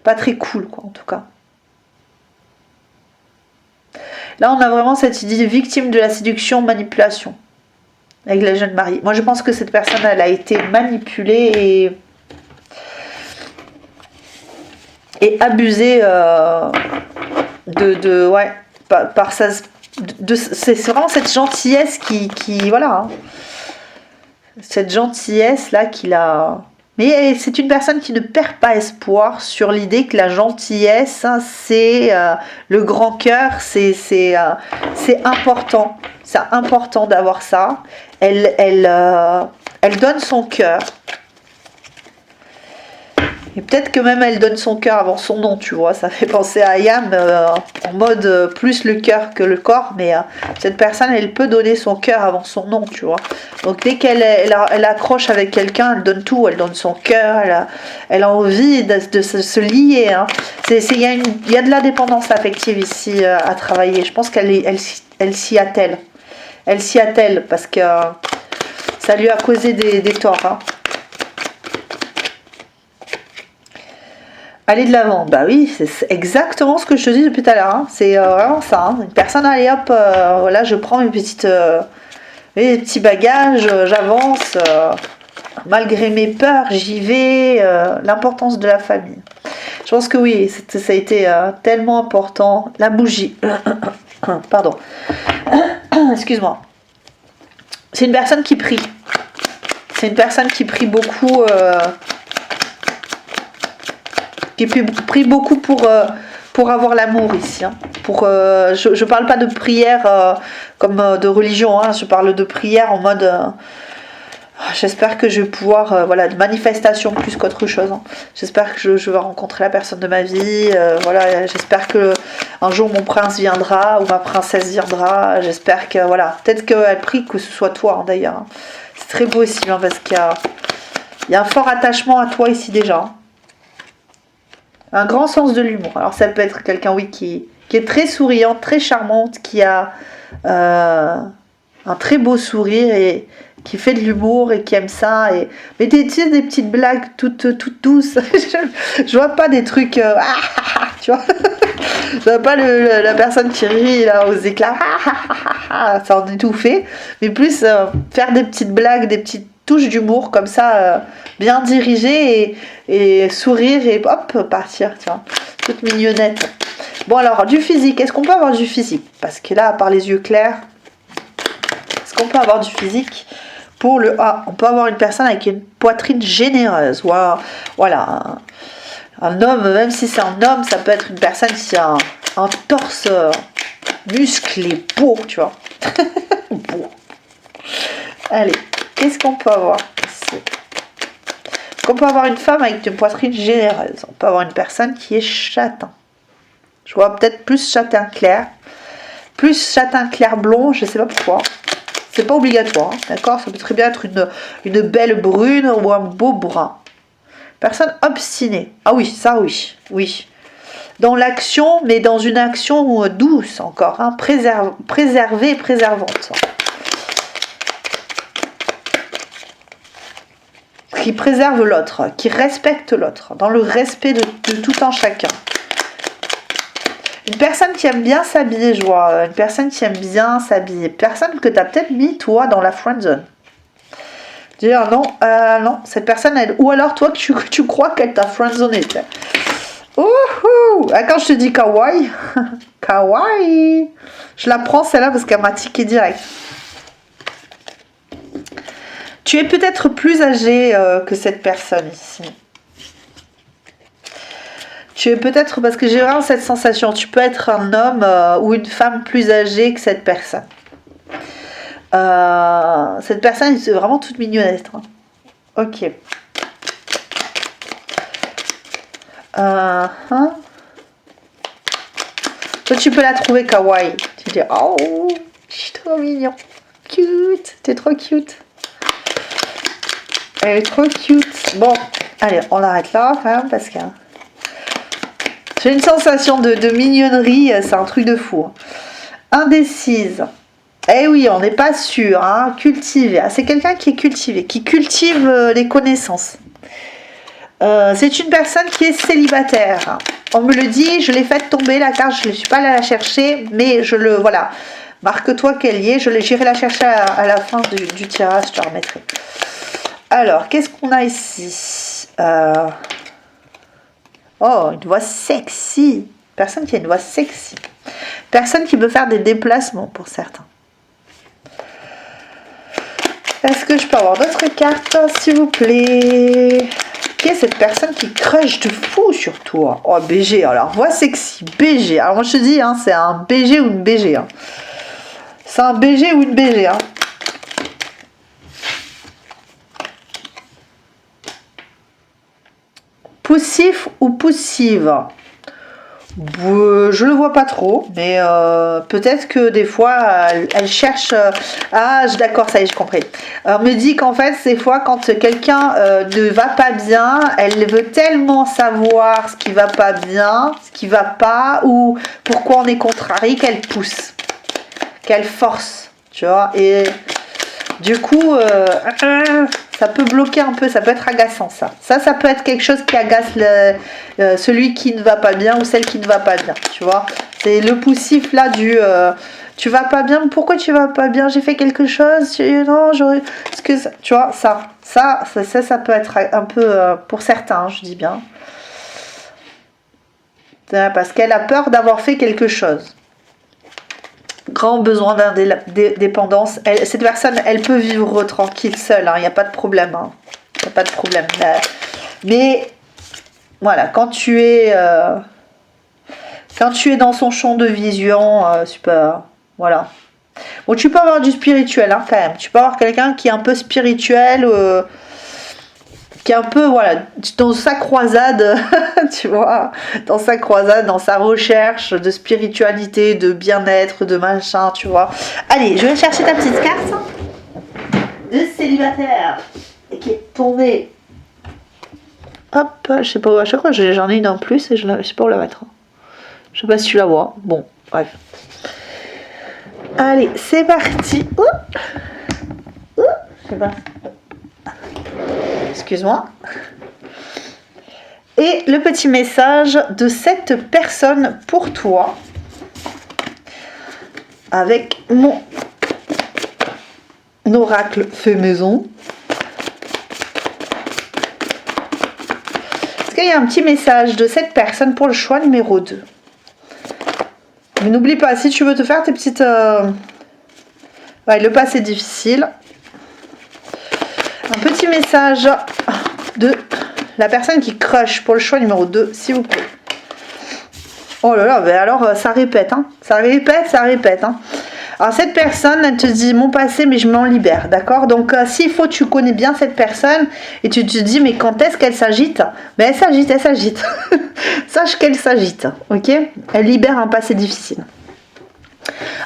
Pas très cool, quoi, en tout cas. Là, on a vraiment cette idée de victime de la séduction, manipulation. Avec la jeune mariée. Moi, je pense que cette personne, elle a été manipulée et abusée par sa... c'est vraiment cette gentillesse qui voilà. Hein. Cette gentillesse-là qu'il a... Mais c'est une personne qui ne perd pas espoir sur l'idée que la gentillesse, hein, c'est le grand cœur, c'est important. C'est important d'avoir ça. Elle donne son cœur. Et peut-être que même elle donne son cœur avant son nom, tu vois. Ça fait penser à Ayam en mode plus le cœur que le corps. Mais cette personne, elle peut donner son cœur avant son nom, tu vois. Donc dès qu'elle accroche avec quelqu'un, elle donne tout. Elle donne son cœur. Elle a envie de se lier. Hein. Il y a de la dépendance affective ici à travailler. Je pense qu'elle s'y attelle. Elle s'y attelle parce que ça lui a causé des torts. Hein. Aller de l'avant, bah oui, c'est exactement ce que je te dis depuis tout à l'heure. Hein. C'est vraiment ça. Hein. Une personne, allez hop, voilà, je prends mes petits bagages, j'avance. Malgré mes peurs, j'y vais. L'importance de la famille. Je pense que oui, ça a été tellement important. La bougie. Pardon. Excuse-moi. C'est une personne qui prie. C'est une personne qui prie beaucoup. Qui prie beaucoup pour avoir l'amour ici. Hein. Je parle pas de prière comme de religion. Hein. Je parle de prière en mode. J'espère que je vais pouvoir, de manifestation plus qu'autre chose. Hein. J'espère que je vais rencontrer la personne de ma vie. Voilà, j'espère que un jour mon prince viendra ou ma princesse viendra. J'espère que peut-être qu'elle prie que ce soit toi hein, d'ailleurs. Hein. C'est très beau ici hein, parce qu'il y a un fort attachement à toi ici déjà. Hein. Un grand sens de l'humour. Alors ça peut être quelqu'un oui qui est très souriante, très charmante, qui a un très beau sourire et qui fait de l'humour et qui aime ça. Mais des petites blagues toutes douces. Je vois pas des trucs... tu vois. Je vois pas la personne qui rit là aux éclats. Ça en est tout fait. Mais plus faire des petites blagues, des petites touches d'humour comme ça, bien dirigées et sourire et hop, partir. Tu vois. Toute mignonnette. Bon alors, du physique. Est-ce qu'on peut avoir du physique? Parce que là, à part les yeux clairs, est-ce qu'on peut avoir du physique pour le A. On peut avoir une personne avec une poitrine généreuse. Voilà. Un homme, même si c'est un homme, ça peut être une personne qui a un torse musclé, beau, tu vois. Beau. Allez, qu'est-ce qu'on peut avoir ici? On peut avoir une femme avec une poitrine généreuse. On peut avoir une personne qui est châtain. Je vois peut-être plus châtain clair. Plus châtain clair blond, je ne sais pas pourquoi. C'est pas obligatoire, hein, d'accord? Ça peut très bien être une belle brune ou un beau brun. Personne obstinée. Ah oui, ça oui. Oui. Dans l'action, mais dans une action douce encore. Hein, préservée et préservante. Qui préserve l'autre, qui respecte l'autre, dans le respect de tout un chacun. Une personne qui aime bien s'habiller, je vois. Une personne qui aime bien s'habiller. Personne que tu as peut-être mis, toi, dans la friend zone. Dire non, non, cette personne, elle... Ou alors, toi, tu crois qu'elle t'a friendzoné. Ouhou! Quand je te dis kawaii, kawaii, je la prends celle-là parce qu'elle m'a tiqué direct. Tu es peut-être plus âgé que cette personne ici. Tu es peut-être, parce que j'ai vraiment cette sensation, tu peux être un homme ou une femme plus âgée que cette personne. Cette personne, c'est vraiment toute mignonnette. Hein. Ok. Toi, tu peux la trouver kawaii. Tu dis, oh, je suis trop mignon. Cute, t'es trop cute. Elle est trop cute. Bon, allez, on l'arrête là quand même parce que... J'ai une sensation de mignonnerie, c'est un truc de fou. Indécise. Eh oui, on n'est pas sûr. Hein. Cultivé. Ah, c'est quelqu'un qui est cultivé, qui cultive les connaissances. C'est une personne qui est célibataire. On me le dit, je l'ai fait tomber la carte, je ne suis pas allée la chercher, mais je le... Voilà. Marque-toi qu'elle y est, j'irai la chercher à la fin du tirage, je te la remettrai. Alors, qu'est-ce qu'on a ici Oh, une voix sexy. Personne qui a une voix sexy. Personne qui peut faire des déplacements pour certains. Est-ce que je peux avoir d'autres cartes, s'il vous plaît? Qui est cette personne qui crush de fou sur toi? Oh, BG, alors, voix sexy, BG. Alors, moi, je te dis, hein, c'est un BG ou une BG. Hein. C'est un BG ou une BG. Hein. Poussif ou poussive? Je le vois pas trop, mais peut-être que des fois elle cherche. D'accord, ça y est, j'ai compris. On me dit qu'en fait, des fois, quand quelqu'un ne va pas bien, elle veut tellement savoir ce qui va pas bien, ce qui va pas, ou pourquoi on est contrarié, qu'elle pousse, qu'elle force, tu vois. Et du coup, ça peut bloquer un peu, ça peut être agaçant ça. Ça peut être quelque chose qui agace celui qui ne va pas bien ou celle qui ne va pas bien, tu vois. C'est le poussif là du tu vas pas bien, pourquoi tu vas pas bien? J'ai fait quelque chose, non, tu vois, ça peut être un peu, pour certains, je dis bien. Parce qu'elle a peur d'avoir fait quelque chose. Grand besoin d'indépendance. Cette personne, elle peut vivre tranquille seule. Il n'y a pas de problème. Il n'y a pas de problème. Mais voilà, quand tu es dans son champ de vision, super. Voilà. Bon, tu peux avoir du spirituel hein, quand même. Tu peux avoir quelqu'un qui est un peu spirituel. Qui est un peu, voilà, dans sa croisade, tu vois, dans sa croisade, dans sa recherche de spiritualité, de bien-être, de machin, tu vois. Allez, je vais chercher ta petite carte de célibataire qui est tombée. Hop, je sais pas, à chaque fois j'en ai une en plus et je sais pas où la mettre. Je sais pas si tu la vois. Bon, bref. Allez, c'est parti. Je sais pas. Excuse-moi. Et le petit message de cette personne pour toi avec mon oracle fait maison. Est-ce qu'il y a un petit message de cette personne pour le choix numéro 2? Mais n'oublie pas, si tu veux te faire tes petites... Ouais, le passé difficile. petit message de la personne qui crush pour le choix numéro 2, s'il vous plaît. Oh là là, mais alors ça répète, hein. Ça répète, hein. Alors cette personne, elle te dit mon passé, mais je m'en libère, d'accord? Donc s'il faut, tu connais bien cette personne et tu te dis mais quand est-ce qu'elle s'agite? Mais elle s'agite. Sache qu'elle s'agite, ok? Elle libère un passé difficile.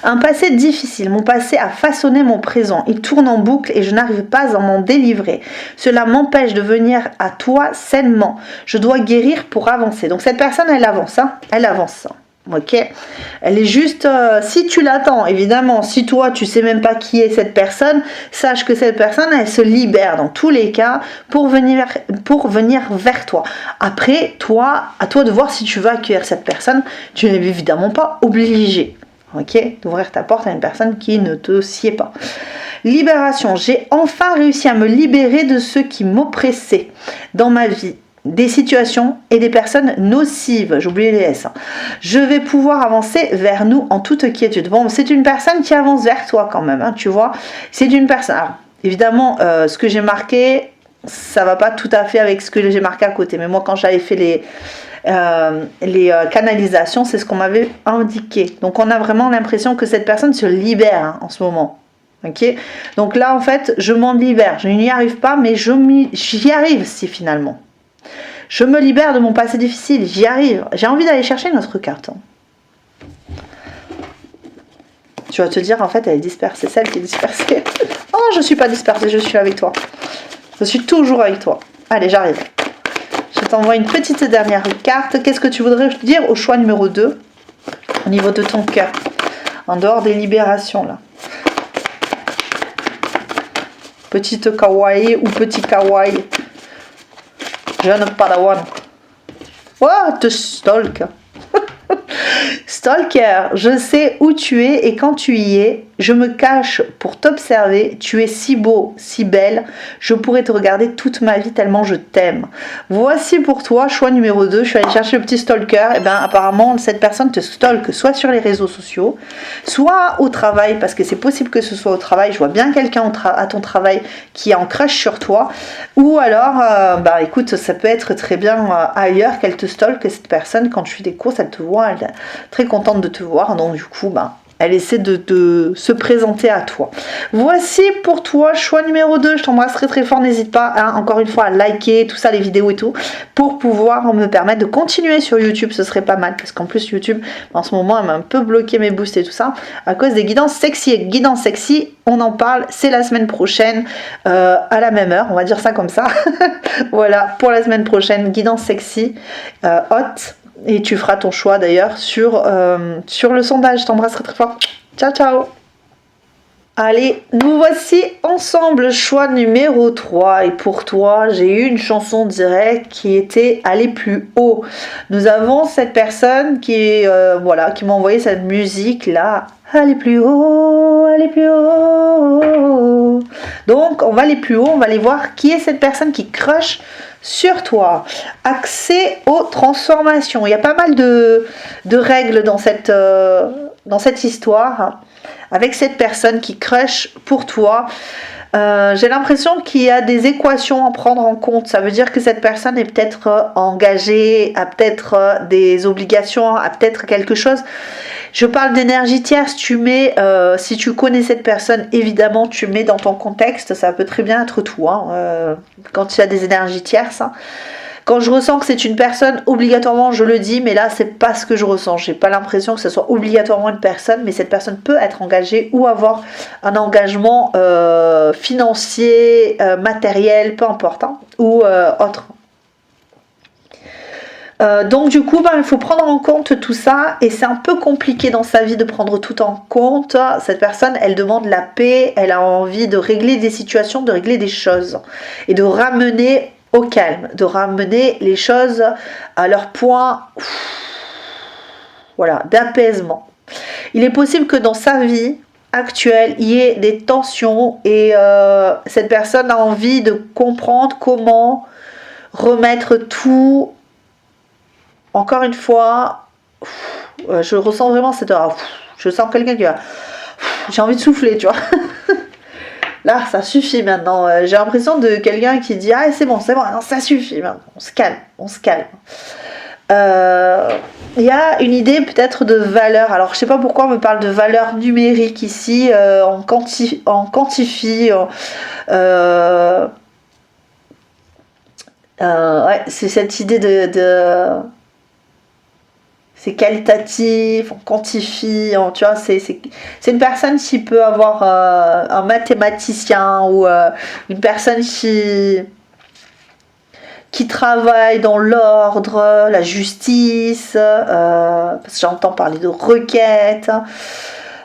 Un passé difficile, mon passé a façonné mon présent, il tourne en boucle et je n'arrive pas à m'en délivrer. Cela m'empêche de venir à toi sainement. Je dois guérir pour avancer. Donc cette personne, elle avance, hein, elle avance. Ok, elle est juste, si tu l'attends, évidemment, si toi tu sais même pas qui est cette personne, sache que cette personne, elle se libère dans tous les cas pour venir vers toi. Après, toi, à toi de voir si tu veux accueillir cette personne. Tu n'es évidemment pas obligé. Ok, d'ouvrir ta porte à une personne qui ne te sied pas. Libération, j'ai enfin réussi à me libérer de ceux qui m'oppressaient dans ma vie, des situations et des personnes nocives. J'ai oublié les S. Je vais pouvoir avancer vers nous en toute quiétude. Bon, c'est une personne qui avance vers toi quand même, hein, tu vois. C'est une personne. Alors, évidemment, ce que j'ai marqué, ça va pas tout à fait avec ce que j'ai marqué à côté. Mais moi, quand j'avais fait les canalisations, c'est ce qu'on m'avait indiqué. Donc on a vraiment l'impression que cette personne se libère, hein, en ce moment. Ok, donc là en fait je m'en libère, je n'y arrive pas mais j'y arrive si finalement. Je me libère de mon passé difficile, j'y arrive. J'ai envie d'aller chercher une autre carte. Tu vas te dire en fait elle est dispersée, c'est celle qui est dispersée. Oh, je suis pas dispersée, je suis avec toi. Je suis toujours avec toi. Allez, j'arrive. Je t'envoie une petite dernière carte. Qu'est-ce que tu voudrais dire au choix numéro 2 au niveau de ton cœur, en dehors des libérations là? Petite kawaii ou petit kawaii, jeune padawan. Oh, te stalk. Stalker, je sais où tu es et quand tu y es, je me cache pour t'observer, tu es si beau, si belle, je pourrais te regarder toute ma vie tellement je t'aime. Voici pour toi, choix numéro 2, je suis allée chercher le petit stalker, et bien apparemment cette personne te stalke soit sur les réseaux sociaux, soit au travail, parce que c'est possible que ce soit au travail, je vois bien quelqu'un à ton travail qui est en crush sur toi, ou alors, bah écoute, ça peut être très bien ailleurs qu'elle te stalke, cette personne, quand tu fais des courses, elle te voit, elle est très contente de te voir, donc du coup, bah elle essaie de se présenter à toi. Voici pour toi, choix numéro 2. Je t'embrasse très très fort. N'hésite pas, hein, encore une fois, à liker tout ça, les vidéos et tout, pour pouvoir me permettre de continuer sur YouTube. Ce serait pas mal, parce qu'en plus, YouTube, en ce moment, elle m'a un peu bloqué mes boosts et tout ça, à cause des guidances sexy. Et guidances sexy, on en parle, c'est la semaine prochaine, à la même heure, on va dire ça comme ça. Voilà, pour la semaine prochaine, guidance sexy, hot. Et tu feras ton choix d'ailleurs sur le sondage. Je t'embrasserai très fort. Ciao, ciao. Allez, nous voici ensemble, choix numéro 3. Et pour toi, j'ai eu une chanson directe qui était aller plus haut. Nous avons cette personne qui m'a envoyé cette musique là. Aller plus haut, aller plus haut. Donc, on va aller plus haut, on va aller voir qui est cette personne qui crush sur toi. Accès aux transformations. Il y a pas mal de règles dans cette histoire avec cette personne qui crush pour toi. J'ai l'impression qu'il y a des équations à prendre en compte. Ça veut dire que cette personne est peut-être engagée, a peut-être des obligations, a peut-être quelque chose. Je parle d'énergie tierce. Si tu connais cette personne, évidemment, tu mets dans ton contexte. Ça peut très bien être toi, quand il y a des énergies tierces. Hein. Quand je ressens que c'est une personne, obligatoirement, je le dis, mais là, c'est pas ce que je ressens. J'ai pas l'impression que ce soit obligatoirement une personne, mais cette personne peut être engagée ou avoir un engagement financier, matériel, peu importe, hein, ou autre. Donc du coup, il faut prendre en compte tout ça et c'est un peu compliqué dans sa vie de prendre tout en compte. Cette personne, elle demande la paix, elle a envie de régler des situations, de régler des choses et de ramener au calme, de ramener les choses à leur point, voilà, d'apaisement. Il est possible que dans sa vie actuelle, il y ait des tensions et cette personne a envie de comprendre comment remettre tout. Encore une fois, je ressens vraiment cette... je sens quelqu'un qui a... J'ai envie de souffler, tu vois. Là, ça suffit maintenant. J'ai l'impression de quelqu'un qui dit ah c'est bon, non, ça suffit maintenant. On se calme, on se calme. Il y a une idée peut-être de valeur. Alors je sais pas pourquoi on me parle de valeur numérique ici. On quantifie. Ouais, c'est cette idée de c'est qualitatif, on quantifie, tu vois, c'est une personne qui peut avoir un mathématicien ou une personne qui travaille dans l'ordre, la justice, parce que j'entends parler de requêtes.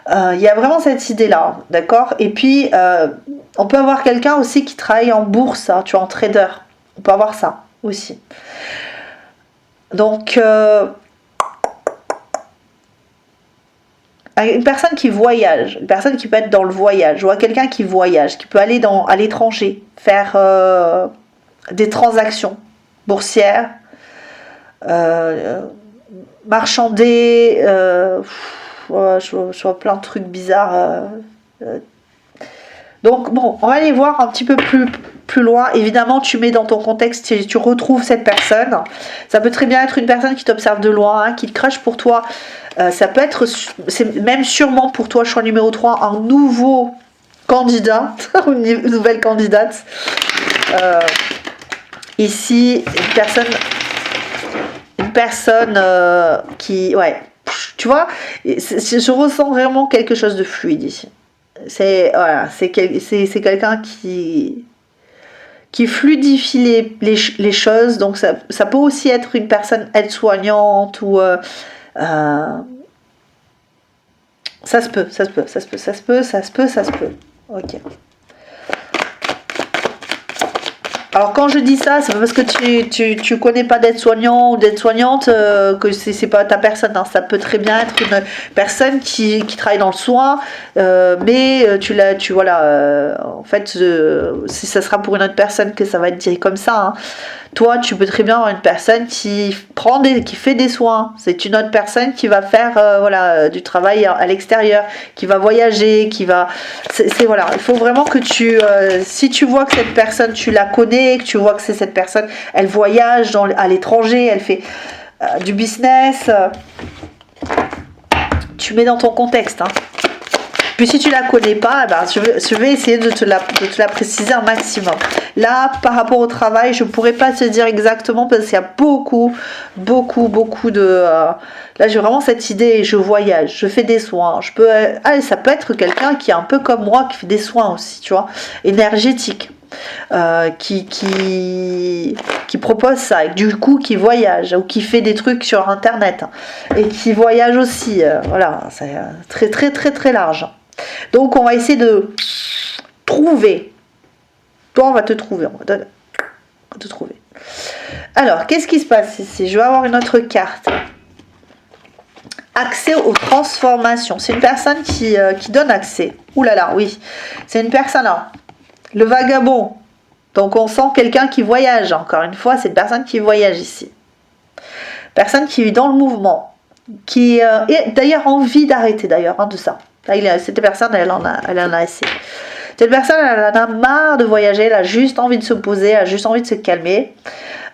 Il y a vraiment cette idée-là, d'accord. Et puis, on peut avoir quelqu'un aussi qui travaille en bourse, hein, tu vois, en trader. On peut avoir ça aussi. Donc, une personne qui voyage, une personne qui peut être dans le voyage, je vois quelqu'un qui voyage, qui peut aller à l'étranger, faire des transactions boursières, marchander, je vois plein de trucs bizarres. Donc bon, on va aller voir un petit peu plus loin. Évidemment, tu mets dans ton contexte, tu retrouves cette personne. Ça peut très bien être une personne qui t'observe de loin, hein, qui te crush pour toi. Ça peut être, c'est même sûrement pour toi, choix numéro 3, un nouveau candidat, une nouvelle candidate. Ici, une personne qui, ouais, tu vois, je ressens vraiment quelque chose de fluide ici. C'est quelqu'un qui fluidifie les choses. Donc ça peut aussi être une personne aide-soignante ou ça se peut. Ok. Alors quand je dis ça, c'est pas parce que tu connais pas d'aide-soignant ou d'aide-soignante que c'est pas ta personne. Hein. Ça peut très bien être une personne qui travaille dans le soin, mais en fait, si ça sera pour une autre personne que ça va être dit comme ça. Hein. Toi, tu peux très bien avoir une personne qui fait des soins. C'est une autre personne qui va faire du travail à l'extérieur, qui va voyager, voilà. Il faut vraiment que si tu vois que cette personne, tu la connais, que tu vois que c'est cette personne, elle voyage à l'étranger, elle fait du business, tu mets dans ton contexte. Hein. Puis si tu la connais pas, je vais essayer de te la préciser un maximum. Là, par rapport au travail, je pourrais pas te dire exactement parce qu'il y a beaucoup de... là, j'ai vraiment cette idée, je voyage, je fais des soins. Ça peut être quelqu'un qui est un peu comme moi, qui fait des soins aussi, tu vois, énergétique. Qui propose ça, et du coup qui voyage ou qui fait des trucs sur internet et qui voyage aussi. Voilà, c'est très très très très large. Donc on va essayer de trouver. Toi, on va te trouver. Alors, qu'est-ce qui se passe ici? Je vais avoir une autre carte. Accès aux transformations. C'est une personne qui donne accès. Ouh là là, oui. C'est une personne là. Le vagabond. Donc on sent quelqu'un qui voyage. Encore une fois, c'est une personne qui voyage ici. Personne qui est dans le mouvement. Qui est d'ailleurs envie d'arrêter de ça. Cette personne, elle en a assez. Cette personne, elle en a marre de voyager, elle a juste envie de se poser, elle a juste envie de se calmer.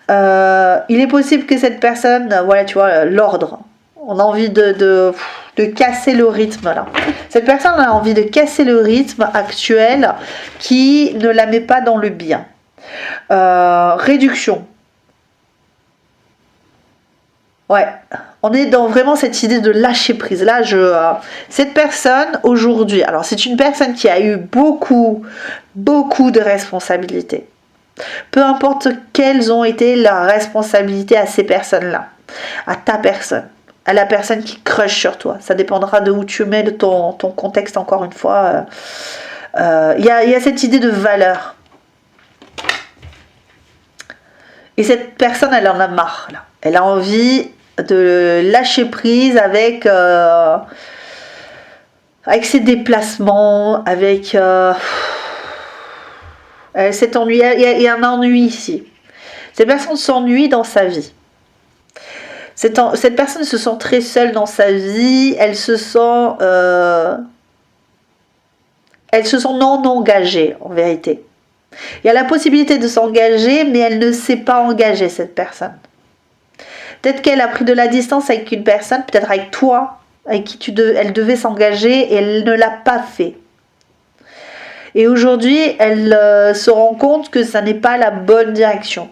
Il est possible que cette personne, voilà, tu vois, l'ordre. On a envie de casser le rythme là. Cette personne a envie de casser le rythme actuel qui ne la met pas dans le bien. Réduction. Ouais, on est dans vraiment cette idée de lâcher prise. Là, cette personne aujourd'hui, alors c'est une personne qui a eu beaucoup de responsabilités. Peu importe quelles ont été leurs responsabilités à ces personnes-là, à ta personne, à la personne qui crush sur toi. Ça dépendra de où tu mets de ton contexte, encore une fois. Il y a cette idée de valeur. Et cette personne, elle en a marre, là. Elle a envie de lâcher prise avec ses déplacements, avec cet ennui. Il y a un ennui ici. Cette personne s'ennuie dans sa vie. Cette personne se sent très seule dans sa vie. Elle se sent Elle se sent non engagée, en vérité. Il y a la possibilité de s'engager, mais elle ne s'est pas engagée, cette personne. Peut-être qu'elle a pris de la distance avec une personne, peut-être avec toi, avec qui elle devait s'engager, et elle ne l'a pas fait. Et aujourd'hui, elle se rend compte que ça n'est pas la bonne direction.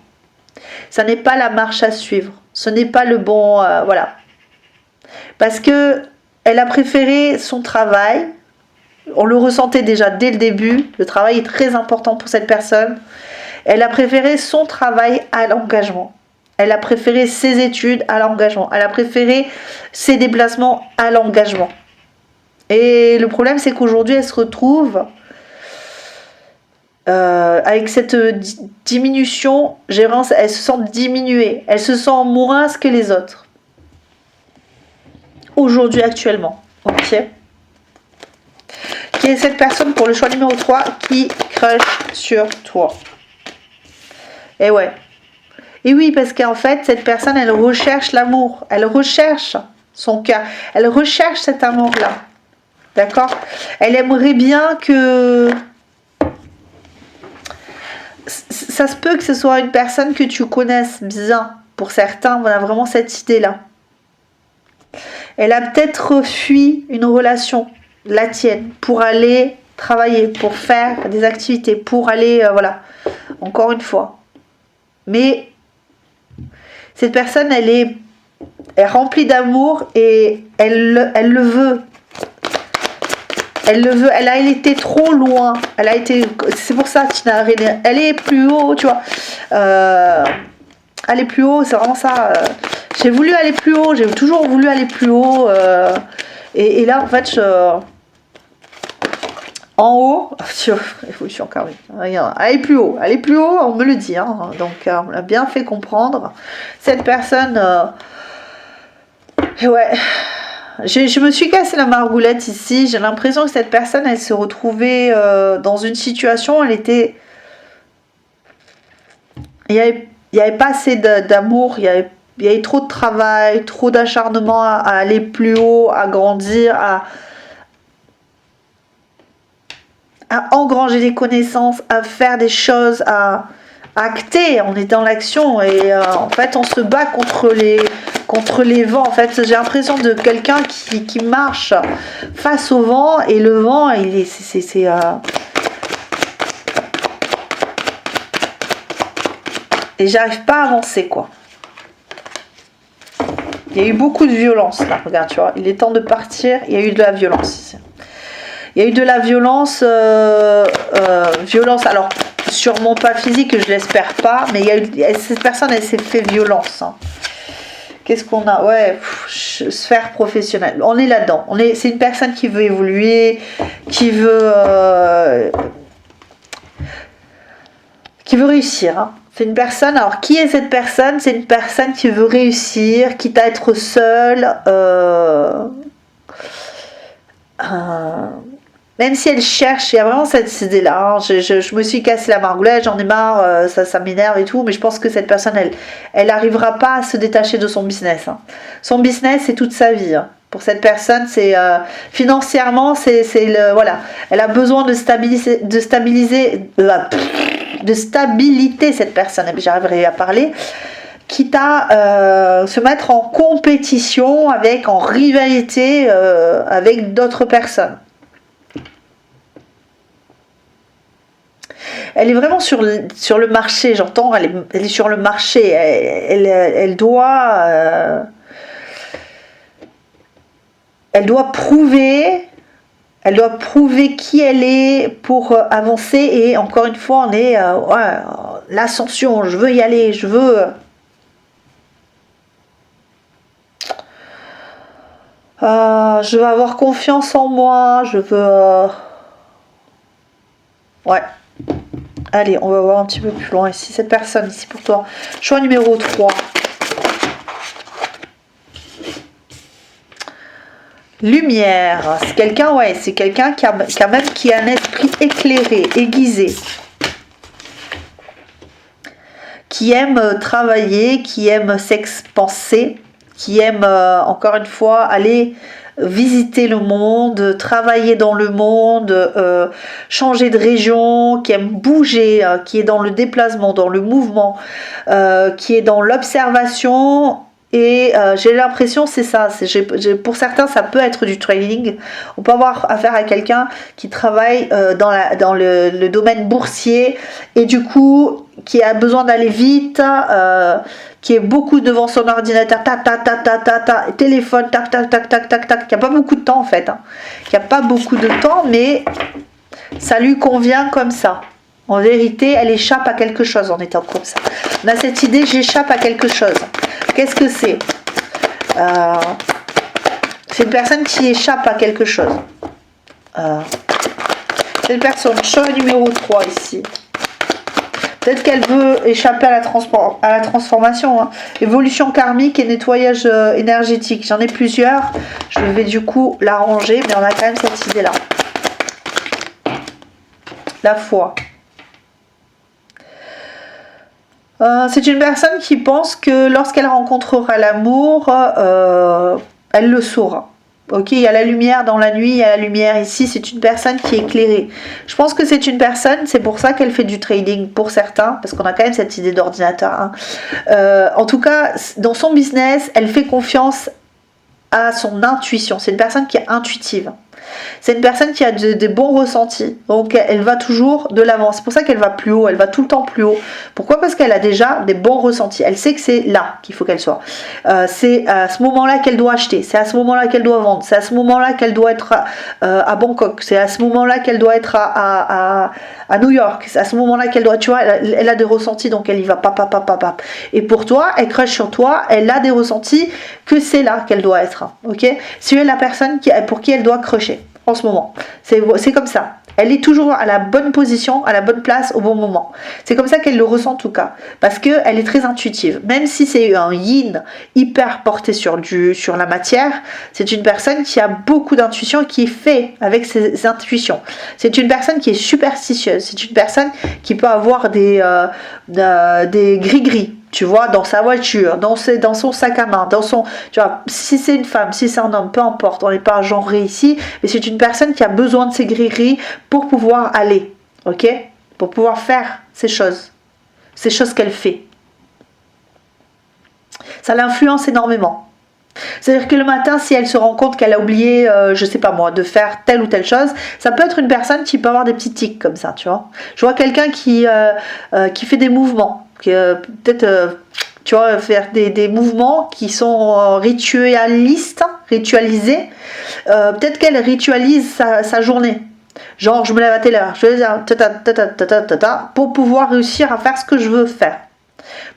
Ça n'est pas la marche à suivre. Ce n'est pas le bon... voilà. Parce que elle a préféré son travail. On le ressentait déjà dès le début. Le travail est très important pour cette personne. Elle a préféré son travail à l'engagement. Elle a préféré ses études à l'engagement. Elle a préféré ses déplacements à l'engagement. Et le problème, c'est qu'aujourd'hui, elle se retrouve avec cette diminution. Elle se sent diminuée. Elle se sent moins que les autres. Aujourd'hui, actuellement. Ok. Qui est cette personne pour le choix numéro 3 qui crush sur toi? Et ouais. Et oui, parce qu'en fait, cette personne, elle recherche l'amour. Elle recherche son cœur. Elle recherche cet amour-là. D'accord? Elle aimerait bien que... Ça se peut que ce soit une personne que tu connaisses bien. Pour certains, on a vraiment cette idée-là. Elle a peut-être fui une relation, la tienne, pour aller travailler, pour faire des activités, pour aller... voilà. Encore une fois. Mais... cette personne, elle est remplie d'amour et elle le veut. Elle le veut. Elle a été trop loin. Elle a été. C'est pour ça, Tina Arena. Elle est plus haut, tu vois. Aller plus haut, c'est vraiment ça. J'ai voulu aller plus haut. J'ai toujours voulu aller plus haut. Et là, en fait, en haut, évolution encore, aller plus haut, on me le dit, hein. Donc on l'a bien fait comprendre. Cette personne, ouais, je me suis cassé la margoulette ici. J'ai l'impression que cette personne, elle se retrouvait dans une situation, il y avait pas assez d'amour, il y avait trop de travail, trop d'acharnement à aller plus haut, à grandir, à engranger des connaissances, à faire des choses, à acter. On est dans l'action et en fait on se bat contre les vents. En fait, j'ai l'impression de quelqu'un qui marche face au vent et le vent, c'est et j'arrive pas à avancer, quoi. Il y a eu beaucoup de violence là. Regarde, tu vois, il est temps de partir. Il y a eu de la violence ici. Il y a eu de la violence, violence, alors sûrement pas physique, je l'espère pas, mais cette personne, elle s'est fait violence. Hein. Qu'est-ce qu'on a? Ouais, sphère professionnelle. On est là-dedans. C'est une personne qui veut évoluer, qui veut réussir. Hein. C'est une personne. Alors, qui est cette personne? C'est une personne qui veut réussir, quitte à être seule. Même si elle cherche, il y a vraiment cette idée-là. Hein. Je me suis cassé la margoulette, j'en ai marre, ça m'énerve et tout, mais je pense que cette personne, elle n'arrivera pas à se détacher de son business. Hein. Son business, c'est toute sa vie. Hein. Pour cette personne, c'est financièrement, voilà. Elle a besoin de stabilité, cette personne. J'arriverai à parler. Quitte à se mettre en compétition en rivalité avec d'autres personnes. Elle est vraiment sur le marché, j'entends, elle est sur le marché, elle doit prouver qui elle est pour avancer, et encore une fois, on est l'ascension, je veux y aller, je veux avoir confiance en moi, je veux ouais. Allez, on va voir un petit peu plus loin ici. Cette personne ici pour toi. Choix numéro 3. Lumière. C'est quelqu'un, ouais, c'est quelqu'un qui a un esprit éclairé, aiguisé. Qui aime travailler, qui aime s'expanser, qui aime, encore une fois, aller visiter le monde, travailler dans le monde, changer de région, qui aime bouger, qui est dans le déplacement, dans le mouvement, qui est dans l'observation. Et j'ai l'impression c'est ça, pour certains ça peut être du trading. On peut avoir affaire à quelqu'un qui travaille dans le domaine boursier et du coup qui a besoin d'aller vite, qui est beaucoup devant son ordinateur, téléphone, tac tac tac tac tac tac, qui a pas beaucoup de temps en fait, qui a pas beaucoup de temps, mais ça lui convient comme ça. En vérité, elle échappe à quelque chose en étant comme ça. On a cette idée, j'échappe à quelque chose. Qu'est-ce que c'est? C'est une personne qui échappe à quelque chose. C'est une personne, choix numéro 3 ici. Peut-être qu'elle veut échapper à la transformation. Hein. Évolution karmique et nettoyage énergétique. J'en ai plusieurs. Je vais du coup la ranger, mais on a quand même cette idée-là. La foi. C'est une personne qui pense que lorsqu'elle rencontrera l'amour, elle le saura. Ok, il y a la lumière dans la nuit, il y a la lumière ici, c'est une personne qui est éclairée. Je pense que c'est une personne, c'est pour ça qu'elle fait du trading pour certains, parce qu'on a quand même cette idée d'ordinateur. Hein. En tout cas, dans son business, elle fait confiance à son intuition. C'est une personne qui est intuitive. C'est une personne qui a des bons ressentis. Donc elle va toujours de l'avant. C'est pour ça qu'elle va plus haut. Elle va tout le temps plus haut. Pourquoi? Parce qu'elle a déjà des bons ressentis. Elle sait que c'est là qu'il faut qu'elle soit. C'est à ce moment-là qu'elle doit acheter. C'est à ce moment-là qu'elle doit vendre. C'est à ce moment-là qu'elle doit être à Bangkok. C'est à ce moment-là qu'elle doit être à New York. C'est à ce moment-là qu'elle doit... Tu vois, elle a des ressentis. Donc elle y va. Pap. Et pour toi, elle crush sur toi. Elle a des ressentis que c'est là qu'elle doit être. Ok? Si elle est la personne pour qui elle doit crusher. En ce moment, c'est comme ça. Elle est toujours à la bonne position, à la bonne place, au bon moment. C'est comme ça qu'elle le ressent en tout cas, parce que elle est très intuitive. Même si c'est un yin hyper porté sur la matière, c'est une personne qui a beaucoup d'intuition et qui est fait avec ses intuitions. C'est une personne qui est superstitieuse. C'est une personne qui peut avoir des gris-gris. Tu vois, dans sa voiture, dans son sac à main, tu vois, si c'est une femme, si c'est un homme, peu importe, on n'est pas genré ici, mais c'est une personne qui a besoin de ses gris-gris pour pouvoir aller, ok? Pour pouvoir faire ces choses qu'elle fait. Ça l'influence énormément. C'est-à-dire que le matin, si elle se rend compte qu'elle a oublié, je sais pas moi, de faire telle ou telle chose, ça peut être une personne qui peut avoir des petits tics comme ça, tu vois. Je vois quelqu'un qui fait des mouvements. Peut-être tu vois, faire des mouvements qui sont ritualisés. Peut-être qu'elle ritualise sa journée. Genre, je me lève à telle heure, je vais dire pour pouvoir réussir à faire ce que je veux faire.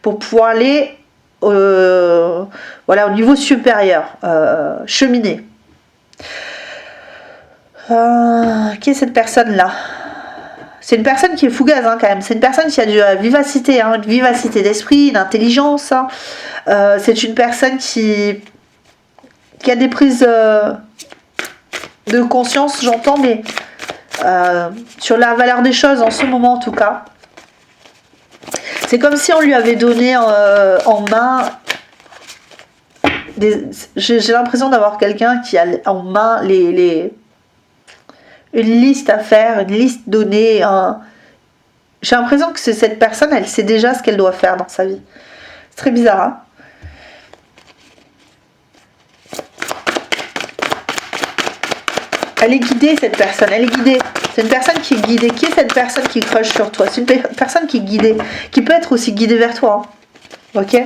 Pour pouvoir aller au niveau supérieur, cheminer. Qui est cette personne-là? C'est une personne qui est fougaze quand même. C'est une personne qui a de la vivacité, une vivacité d'esprit, une intelligence. C'est une personne qui a des prises de conscience, j'entends, mais sur la valeur des choses en ce moment en tout cas. C'est comme si on lui avait donné en main... J'ai l'impression d'avoir quelqu'un qui a en main une liste à faire, une liste donnée. J'ai l'impression que cette personne, elle sait déjà ce qu'elle doit faire dans sa vie. C'est très bizarre, hein? Elle est guidée, cette personne, elle est guidée. C'est une personne qui est guidée. Qui est cette personne qui crush sur toi? C'est une personne qui est guidée, qui peut être aussi guidée vers toi. Hein. Ok?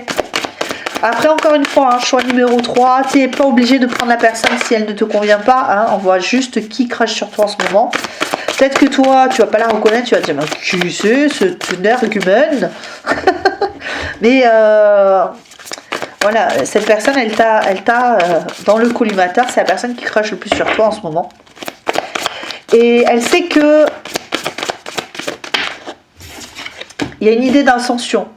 Après, encore une fois, choix numéro 3, tu n'es pas obligé de prendre la personne si elle ne te convient pas. Hein, on voit juste qui crache sur toi en ce moment. Peut-être que toi, tu vas pas la reconnaître, tu vas te dire, mais qui c'est, c'est une énergumène. Mais voilà, cette personne, elle t'a dans le collimateur, c'est la personne qui crache le plus sur toi en ce moment. Et elle sait que il y a une idée d'ascension.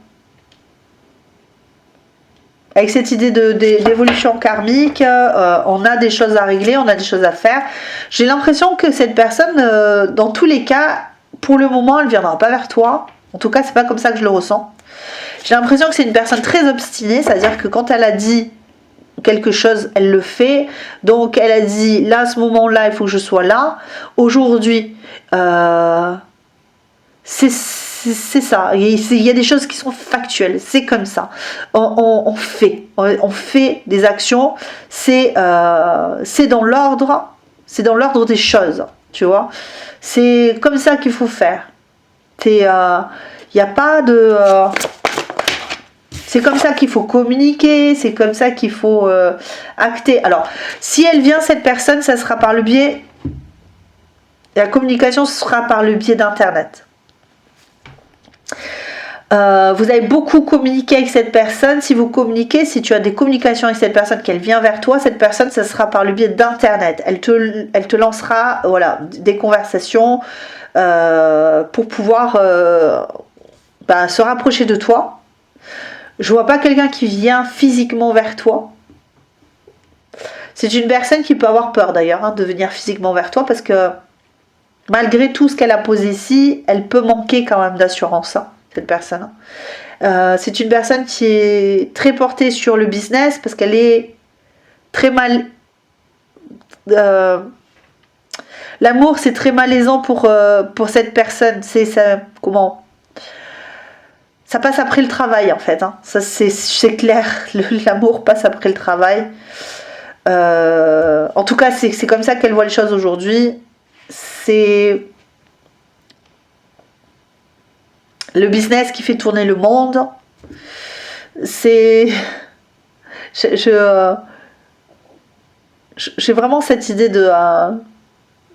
Avec cette idée d'évolution karmique, on a des choses à régler, on a des choses à faire. J'ai l'impression que cette personne, dans tous les cas, pour le moment, elle ne viendra pas vers toi. En tout cas, c'est pas comme ça que je le ressens. J'ai l'impression que c'est une personne très obstinée, c'est-à-dire que quand elle a dit quelque chose, elle le fait. Donc elle a dit, là, à ce moment-là, il faut que je sois là. Aujourd'hui, c'est ça. Il y a des choses qui sont factuelles. C'est comme ça. On fait des actions. C'est dans l'ordre. C'est dans l'ordre des choses. Tu vois. C'est comme ça qu'il faut faire. Il n'y a pas de... c'est comme ça qu'il faut communiquer, c'est comme ça qu'il faut acter. Alors, si elle vient, cette personne, ça sera par le biais... La communication sera par le biais d'Internet. Vous avez beaucoup communiqué avec cette personne. Si vous communiquez, si tu as des communications avec cette personne, qu'elle vient vers toi, cette personne, ça sera par le biais d'Internet. Elle te lancera voilà, des conversations pour pouvoir se rapprocher de toi. Je vois pas quelqu'un qui vient physiquement vers toi. C'est une personne qui peut avoir peur d'ailleurs de venir physiquement vers toi parce que malgré tout ce qu'elle a posé ici, elle peut manquer quand même d'assurance, cette personne. C'est une personne qui est très portée sur le business parce qu'elle est très mal... L'amour, c'est très malaisant pour cette personne. C'est ça, comment... Ça passe après le travail en fait. Ça c'est clair. L'amour passe après le travail. En tout cas, c'est comme ça qu'elle voit les choses aujourd'hui. C'est le business qui fait tourner le monde. C'est j'ai vraiment cette idée de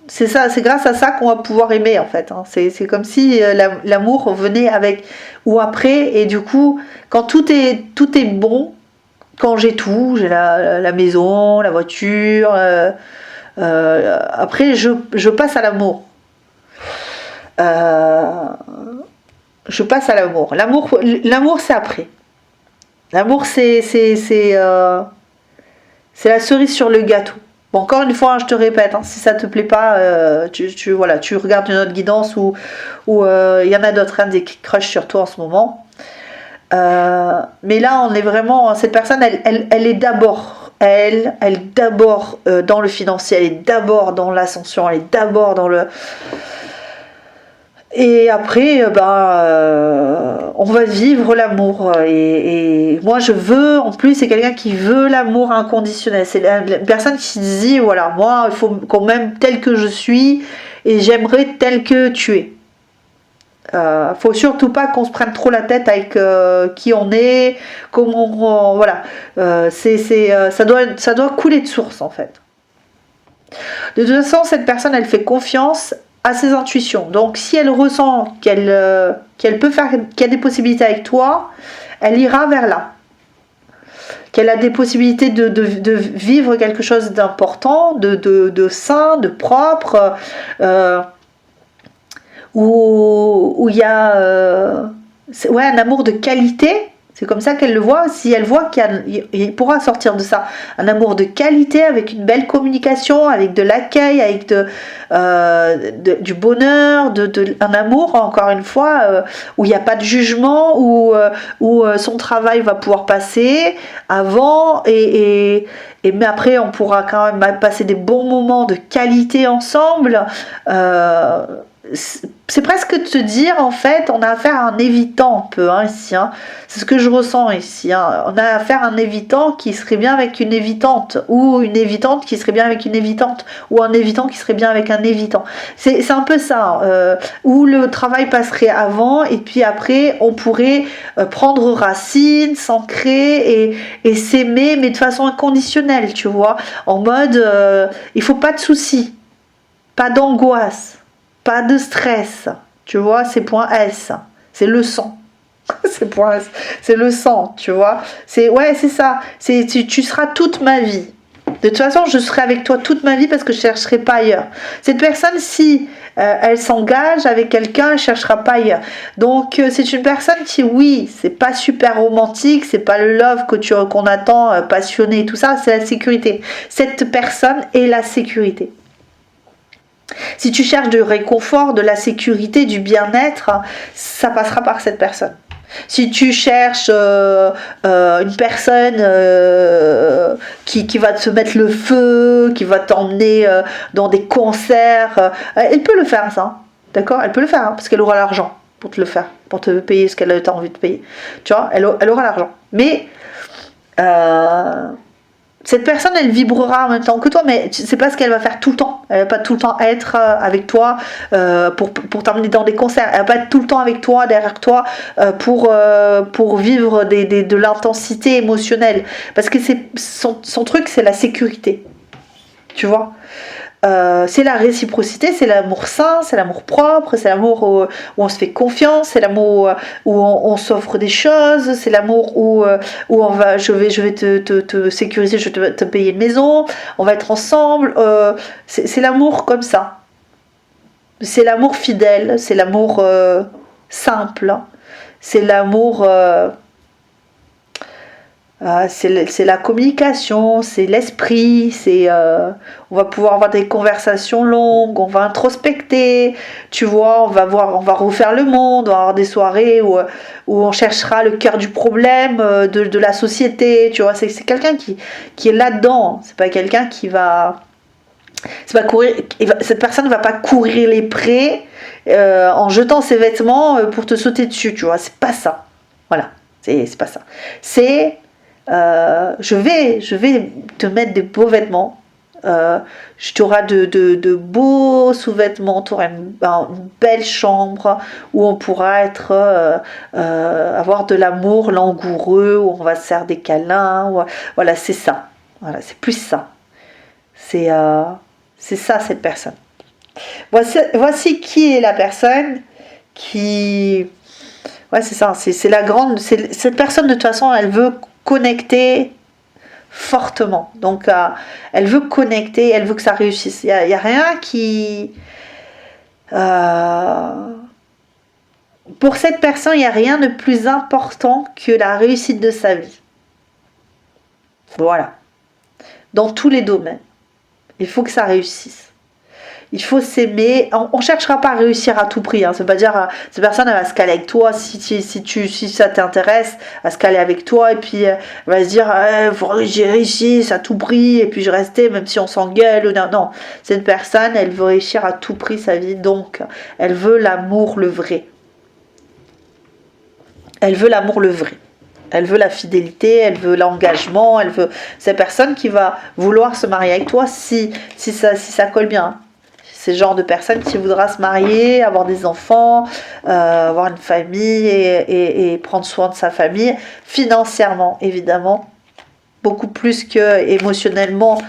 c'est ça, c'est grâce à ça qu'on va pouvoir aimer en fait. C'est comme si l'amour venait avec ou après, et du coup, quand tout est bon, quand j'ai tout, j'ai la maison, la voiture, après je passe à l'amour. Je passe à l'amour. L'amour c'est après. L'amour c'est la cerise sur le gâteau. Bon, encore une fois, je te répète, si ça te plaît pas, tu regardes une autre guidance ou il y en a d'autres qui crushent sur toi en ce moment. Mais là, on est vraiment... Cette personne, elle est d'abord... Elle d'abord dans le financier, elle est d'abord dans l'ascension, elle est d'abord dans le... Et après, on va vivre l'amour. Et moi, je veux, en plus, c'est quelqu'un qui veut l'amour inconditionnel. C'est la personne qui se dit, voilà, moi, il faut qu'on m'aime tel que je suis et j'aimerais tel que tu es. Faut surtout pas qu'on se prenne trop la tête avec qui on est, comment voilà. Ça doit couler de source, en fait. De toute façon, cette personne, elle fait confiance à ses intuitions. Donc si elle ressent qu'elle peut faire, qu'il y a des possibilités avec toi, elle ira vers là. Qu'elle a des possibilités de vivre quelque chose d'important, de sain, de propre, où il y a un amour de qualité. C'est comme ça qu'elle le voit. Si elle voit qu'il pourra sortir de ça un amour de qualité, avec une belle communication, avec de l'accueil, avec du bonheur, un amour, encore une fois, où il n'y a pas de jugement, où son travail va pouvoir passer avant, mais après on pourra quand même passer des bons moments de qualité ensemble. C'est presque de se dire, en fait, on a affaire à un évitant un peu ici. C'est ce que je ressens ici. On a affaire à un évitant qui serait bien avec une évitante, ou une évitante qui serait bien avec une évitante, ou un évitant qui serait bien avec un évitant. C'est un peu ça, où le travail passerait avant, et puis après, on pourrait prendre racine, s'ancrer et s'aimer, mais de façon inconditionnelle, tu vois. En mode, il faut pas de soucis, pas d'angoisse. Pas de stress, tu vois, c'est point S, c'est le sang. C'est point S, c'est le sang, tu vois. C'est ça. Tu seras toute ma vie. De toute façon, je serai avec toi toute ma vie parce que je chercherai pas ailleurs. Cette personne, si elle s'engage avec quelqu'un, elle cherchera pas ailleurs. Donc c'est une personne qui, oui, c'est pas super romantique, c'est pas le love qu'on attend, passionné et tout ça, c'est la sécurité. Cette personne est la sécurité. Si tu cherches du réconfort, de la sécurité, du bien-être, ça passera par cette personne. Si tu cherches une personne qui va te mettre le feu, qui va t'emmener dans des concerts. Elle peut le faire, ça. D'accord? Elle peut le faire, hein, parce qu'elle aura l'argent pour te le faire, pour te payer ce qu'elle a envie de payer. Tu vois, elle aura l'argent. Mais cette personne, elle vibrera en même temps que toi, mais c'est pas ce qu'elle va faire tout le temps. Elle va pas tout le temps être avec toi pour t'emmener dans des concerts. Elle va pas être tout le temps avec toi, derrière toi, pour vivre de l'intensité émotionnelle. Parce que son truc, c'est la sécurité. Tu vois, c'est la réciprocité, c'est l'amour sain, c'est l'amour propre, c'est l'amour où on se fait confiance, c'est l'amour où on s'offre des choses, c'est l'amour où je vais te sécuriser, je vais te payer une maison, on va être ensemble. C'est l'amour comme ça. C'est l'amour fidèle, c'est l'amour simple, c'est l'amour. C'est la communication, c'est l'esprit, on va pouvoir avoir des conversations longues, on va introspecter, tu vois, on va refaire le monde, on va avoir des soirées où on cherchera le cœur du problème de la société, tu vois, c'est quelqu'un qui est là-dedans, c'est pas quelqu'un qui va... cette personne ne va pas courir les prés en jetant ses vêtements pour te sauter dessus, tu vois, c'est pas ça, voilà, c'est pas ça, c'est... je vais te mettre des beaux vêtements. Tu auras de beaux sous-vêtements. Tu auras une belle chambre où on pourra avoir de l'amour langoureux, où on va se faire des câlins. Voilà, c'est ça. Voilà, c'est plus ça. C'est ça, cette personne. Voici qui est la personne qui... Ouais, c'est ça. C'est la grande... Cette personne, de toute façon, elle veut connecter fortement. Donc, elle veut connecter, elle veut que ça réussisse. Il n'y a rien qui... pour cette personne, il n'y a rien de plus important que la réussite de sa vie. Voilà. Dans tous les domaines. Il faut que ça réussisse. Il faut s'aimer. On ne cherchera pas à réussir à tout prix. Hein. Ça veut pas dire cette personne elle va se caler avec toi si ça t'intéresse, à se caler avec toi et puis elle va se dire j'ai réussi à tout prix et puis je restais même si on s'engueule. Non, cette personne elle veut réussir à tout prix sa vie, donc elle veut l'amour le vrai. Elle veut l'amour le vrai. Elle veut la fidélité, elle veut l'engagement, elle veut cette personne qui va vouloir se marier avec toi si ça colle bien. C'est le genre de personne qui voudra se marier, avoir des enfants, avoir une famille et prendre soin de sa famille, financièrement évidemment, beaucoup plus que émotionnellement.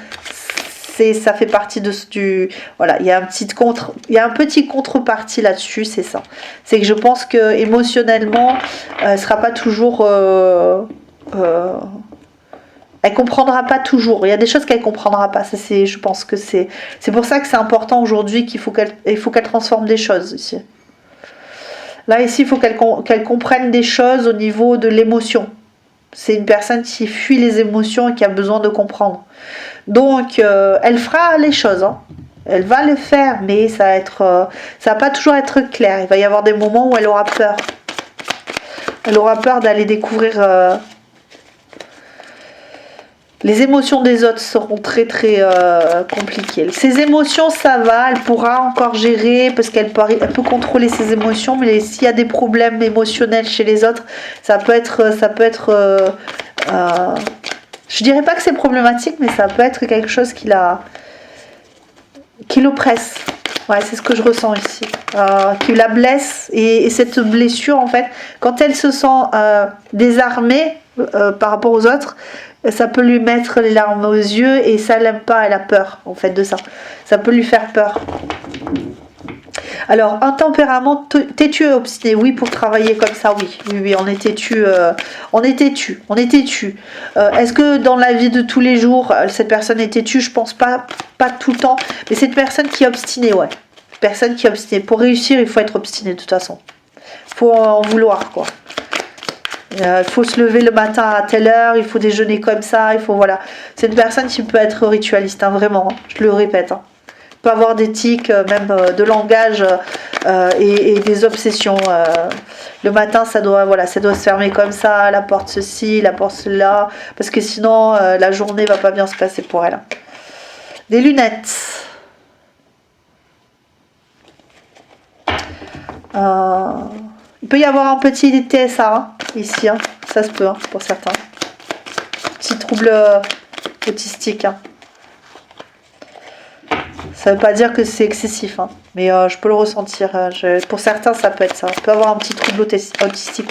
Ça fait partie du... Voilà, il y a un petit contrepartie là-dessus, c'est ça. C'est que je pense que émotionnellement, elle ne sera pas toujours... elle comprendra pas toujours. Il y a des choses qu'elle comprendra pas. Ça, je pense que c'est pour ça que c'est important aujourd'hui qu'il faut qu'elle transforme des choses ici. Là ici, il faut qu'elle comprenne des choses au niveau de l'émotion. C'est une personne qui fuit les émotions et qui a besoin de comprendre. Donc, elle fera les choses. Hein. Elle va le faire, mais ça va pas toujours être clair. Il va y avoir des moments où elle aura peur. Elle aura peur d'aller découvrir... Les émotions des autres seront très très compliquées. Ses émotions, ça va, elle pourra encore gérer parce qu'elle peut contrôler ses émotions, mais s'il y a des problèmes émotionnels chez les autres, ça peut être je dirais pas que c'est problématique, mais ça peut être quelque chose qui l'oppresse. Ouais, c'est ce que je ressens ici. Qui la blesse et cette blessure, en fait, quand elle se sent désarmée par rapport aux autres, ça peut lui mettre les larmes aux yeux et ça l'aime pas, elle a peur en fait de ça. Ça peut lui faire peur. Alors, un tempérament têtu et obstiné, oui, pour travailler comme ça, oui, on est têtu, est-ce que dans la vie de tous les jours, cette personne est têtue? Je pense pas tout le temps, mais c'est une personne qui est obstinée, ouais. Personne qui est obstinée. Pour réussir, il faut être obstiné de toute façon. Il faut en vouloir, quoi. Il faut se lever le matin à telle heure, il faut déjeuner comme ça, voilà. C'est une personne qui peut être ritualiste, hein, vraiment, hein, je le répète. Hein. Il peut avoir d'éthique, même de langage et des obsessions. Le matin, ça doit se fermer comme ça, la porte ceci, la porte cela, parce que sinon, la journée va pas bien se passer pour elle. Des lunettes. Il peut y avoir un petit TSA hein, ici, hein. Ça se peut hein, pour certains. Petit trouble autistique. Hein. Ça veut pas dire que c'est excessif, hein, mais je peux le ressentir. Pour certains, ça peut être ça. On peut avoir un petit trouble autistique.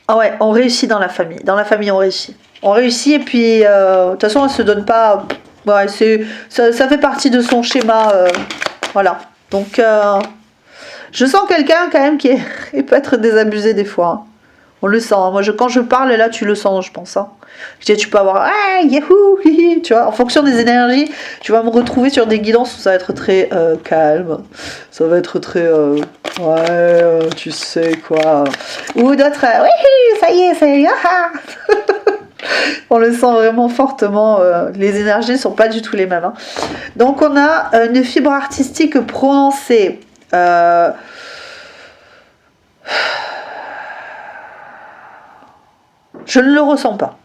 Ah ouais, on réussit dans la famille. Dans la famille, on réussit. On réussit et puis, de toute façon, elle se donne pas... Ouais, ça fait partie de son schéma. Voilà. Donc, je sens quelqu'un quand même qui peut être désabusé des fois. Hein. On le sent. Hein. Moi, quand je parle, là, tu le sens, je pense. Hein. Je dis, tu peux avoir ah, yahoo, hihi, tu vois, en fonction des énergies, tu vas me retrouver sur des guidances où ça va être très calme, ça va être très ouais, tu sais quoi, ou d'autres oui, ça y est, ah. On le sent vraiment fortement, les énergies ne sont pas du tout les mêmes. Hein. Donc, on a une fibre artistique prononcée. Je ne le ressens pas.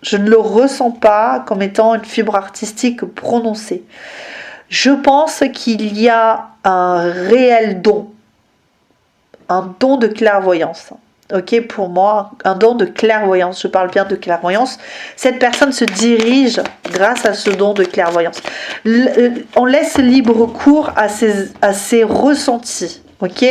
Je ne le ressens pas comme étant une fibre artistique prononcée. Je pense qu'il y a un réel don. Un don de clairvoyance. Ok, pour moi, un don de clairvoyance. Je parle bien de clairvoyance. Cette personne se dirige grâce à ce don de clairvoyance. On laisse libre cours à ses ressentis. Ok,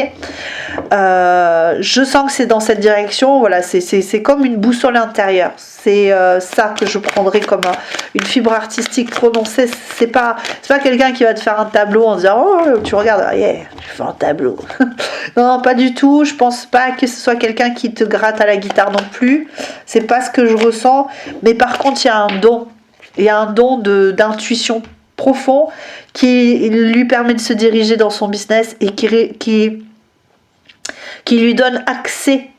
je sens que c'est dans cette direction. Voilà, c'est comme une boussole intérieure. C'est ça que je prendrais comme une fibre artistique prononcée. C'est pas quelqu'un qui va te faire un tableau en disant oh tu regardes, yeah, tu fais un tableau. Non, pas du tout. Je pense pas que ce soit quelqu'un qui te gratte à la guitare non plus. C'est pas ce que je ressens. Mais par contre, il y a un don. Il y a un don d'intuition profond qui lui permet de se diriger dans son business et qui lui donne accès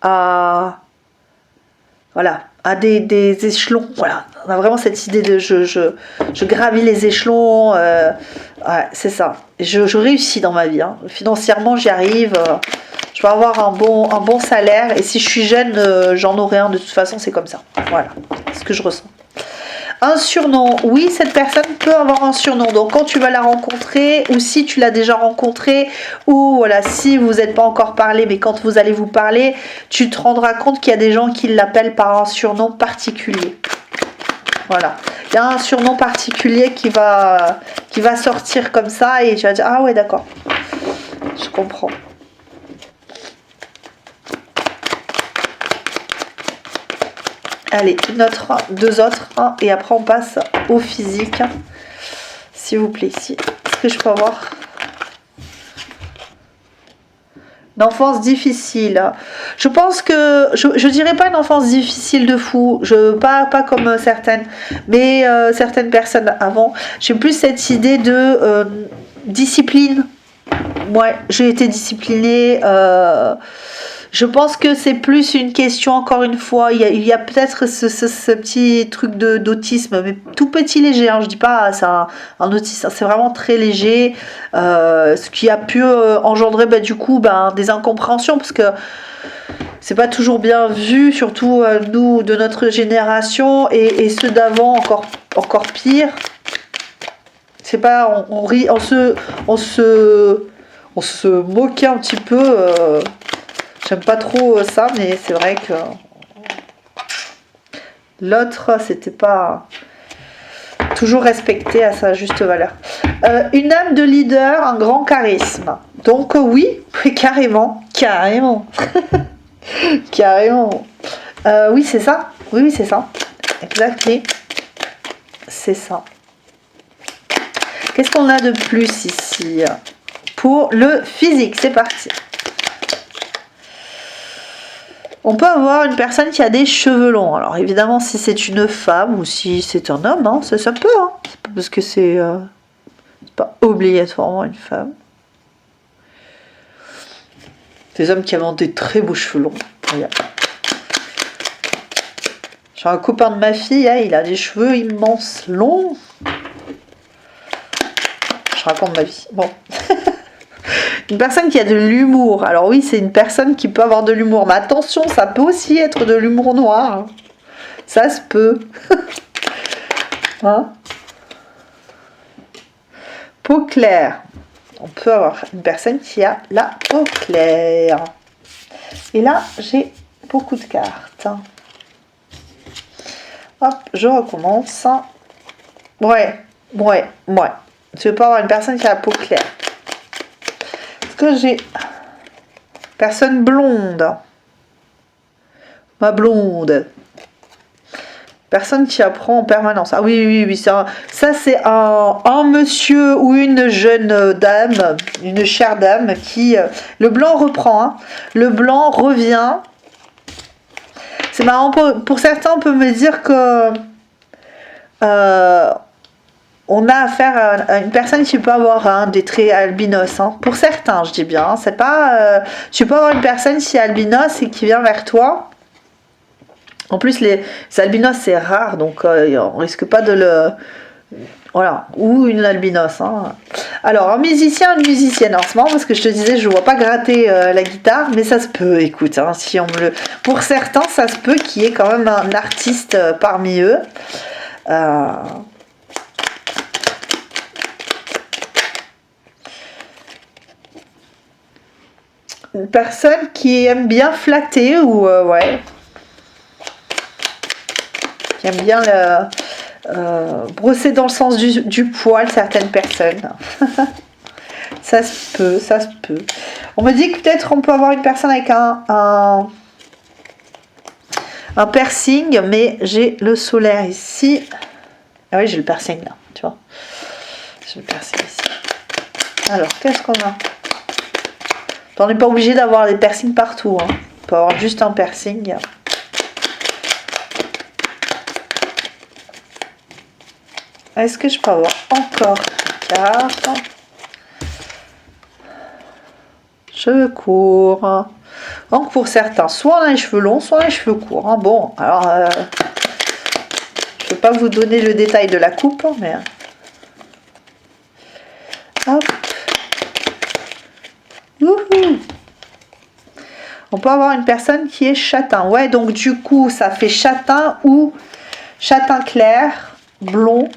à des échelons. Voilà, on a vraiment cette idée de je gravis les échelons. Ouais, c'est ça. Je réussis dans ma vie. Hein. Financièrement, j'y arrive. Je vais avoir un bon salaire et si je suis jeune, j'en aurai un. De toute façon, c'est comme ça. Voilà, c'est ce que je ressens. Un surnom, oui, cette personne peut avoir un surnom. Donc quand tu vas la rencontrer, ou si tu l'as déjà rencontrée, ou voilà, si vous n'êtes pas encore parlé, mais quand vous allez vous parler, tu te rendras compte qu'il y a des gens qui l'appellent par un surnom particulier. Voilà. Il y a un surnom particulier qui va sortir comme ça et tu vas dire ah ouais d'accord. Je comprends. Allez, deux autres, et après on passe au physique. S'il vous plaît, ici. Est-ce que je peux avoir une enfance difficile? Je pense que, je dirais pas une enfance difficile de fou, pas comme certaines, mais certaines personnes avant. J'ai plus cette idée de discipline. Ouais, j'ai été disciplinée. Je pense que c'est plus une question, encore une fois, il y a peut-être ce petit truc d'autisme, mais tout petit léger, hein, je dis pas c'est un autisme, c'est vraiment très léger, ce qui a pu engendrer du coup des incompréhensions, parce que c'est pas toujours bien vu, surtout nous de notre génération, et ceux d'avant encore pire. C'est pas, on rit, on se moquait un petit peu. J'aime pas trop ça, mais c'est vrai que l'autre, c'était pas toujours respecté à sa juste valeur. Une âme de leader, un grand charisme. Donc oui, carrément. Carrément. Oui, c'est ça. Oui, c'est ça. Exactement. C'est ça. Qu'est-ce qu'on a de plus ici? Pour le physique, c'est parti. On peut avoir une personne qui a des cheveux longs. Alors évidemment, si c'est une femme ou si c'est un homme, hein, ça peut. Hein. C'est pas parce que c'est pas obligatoirement une femme. Des hommes qui ont des très beaux cheveux longs. Regarde. J'ai un copain de ma fille, hein, il a des cheveux immenses, longs. Je raconte ma vie. Bon. Une personne qui a de l'humour. Alors oui, c'est une personne qui peut avoir de l'humour. Mais attention, ça peut aussi être de l'humour noir. Hein. Ça se peut. Hein? Peau claire. On peut avoir une personne qui a la peau claire. Et là, j'ai beaucoup de cartes. Hop, je recommence. Ouais. Je peux avoir une personne qui a la peau claire. Est-ce que j'ai... Personne blonde. Ma blonde. Personne qui apprend en permanence. Ah oui, ça c'est un monsieur ou une jeune dame, une chère dame qui... le blanc reprend, hein. Le blanc revient. C'est marrant, pour certains, on peut me dire que... on a affaire à une personne qui peut avoir des traits albinos. Hein. Pour certains, je dis bien. Hein. C'est pas... tu peux avoir une personne qui est albinos et qui vient vers toi. En plus, les albinos, c'est rare, donc on risque pas de le... Voilà, ou une albinos. Hein. Alors, un musicien, une musicienne. Alors, c'est marrant parce que je te disais, je ne vois pas gratter la guitare, mais ça se peut, écoute. Hein, si on me le... Pour certains, ça se peut qu'il y ait quand même un artiste parmi eux. Une personne qui aime bien flatter ou... ouais... qui aime bien brosser dans le sens du poil certaines personnes. Ça se peut, ça se peut. On me dit que peut-être on peut avoir une personne avec un piercing, mais j'ai le solaire ici. Ah oui, j'ai le piercing là, tu vois. J'ai le piercing ici. Alors, qu'est-ce qu'on a? On n'est pas obligé d'avoir des piercings partout. Hein. On peut avoir juste un piercing. Est-ce que je peux avoir encore une carte? Cheveux courts. Donc pour certains, soit on a les cheveux longs, soit on a les cheveux courts. Hein. Bon, alors, je ne vais pas vous donner le détail de la coupe, mais... Hop. Wouhou. On peut avoir une personne qui est châtain. Ouais, donc du coup, ça fait châtain ou châtain clair, blond.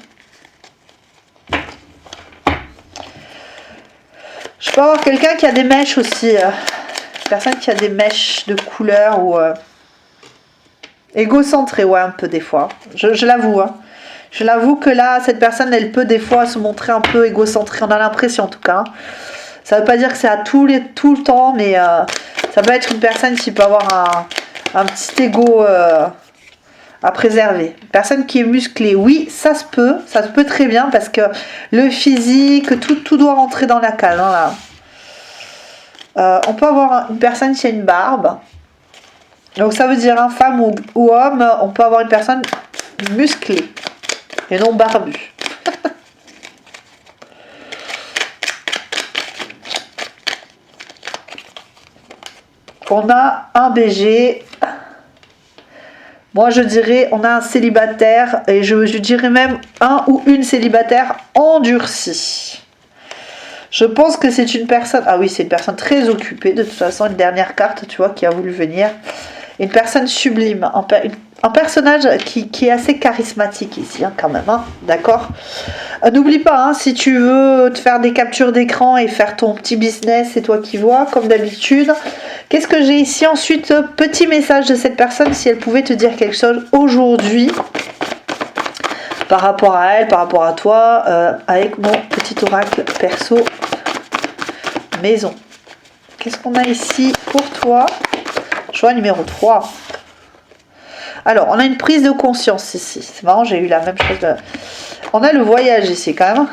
Je peux avoir quelqu'un qui a des mèches aussi. Personne qui a des mèches de couleur ou... égocentré, ouais, un peu des fois. Je l'avoue. Hein. Je l'avoue que là, cette personne, elle peut des fois se montrer un peu égocentrée. On a l'impression en tout cas. Ça ne veut pas dire que c'est à tout le temps, mais ça peut être une personne qui peut avoir un petit ego à préserver. Une personne qui est musclée, oui, ça se peut très bien parce que le physique, tout doit rentrer dans la case. Hein, là. On peut avoir une personne qui a une barbe. Donc ça veut dire femme ou homme, on peut avoir une personne musclée et non barbue. On a un BG. Moi, je dirais, on a un célibataire, et je dirais même un ou une célibataire endurcie. Je pense que c'est une personne... Ah oui, c'est une personne très occupée, de toute façon, une dernière carte, tu vois, qui a voulu venir. Une personne sublime, un personnage qui est assez charismatique ici, hein, quand même, hein, d'accord. N'oublie pas, hein, si tu veux te faire des captures d'écran et faire ton petit business, c'est toi qui vois, comme d'habitude. Qu'est-ce que j'ai ici ensuite? Petit message de cette personne, si elle pouvait te dire quelque chose aujourd'hui, par rapport à elle, par rapport à toi, avec mon petit oracle perso maison. Qu'est-ce qu'on a ici pour toi? Choix numéro 3. Alors, on a une prise de conscience ici. C'est marrant, j'ai eu la même chose. On a le voyage ici, quand même.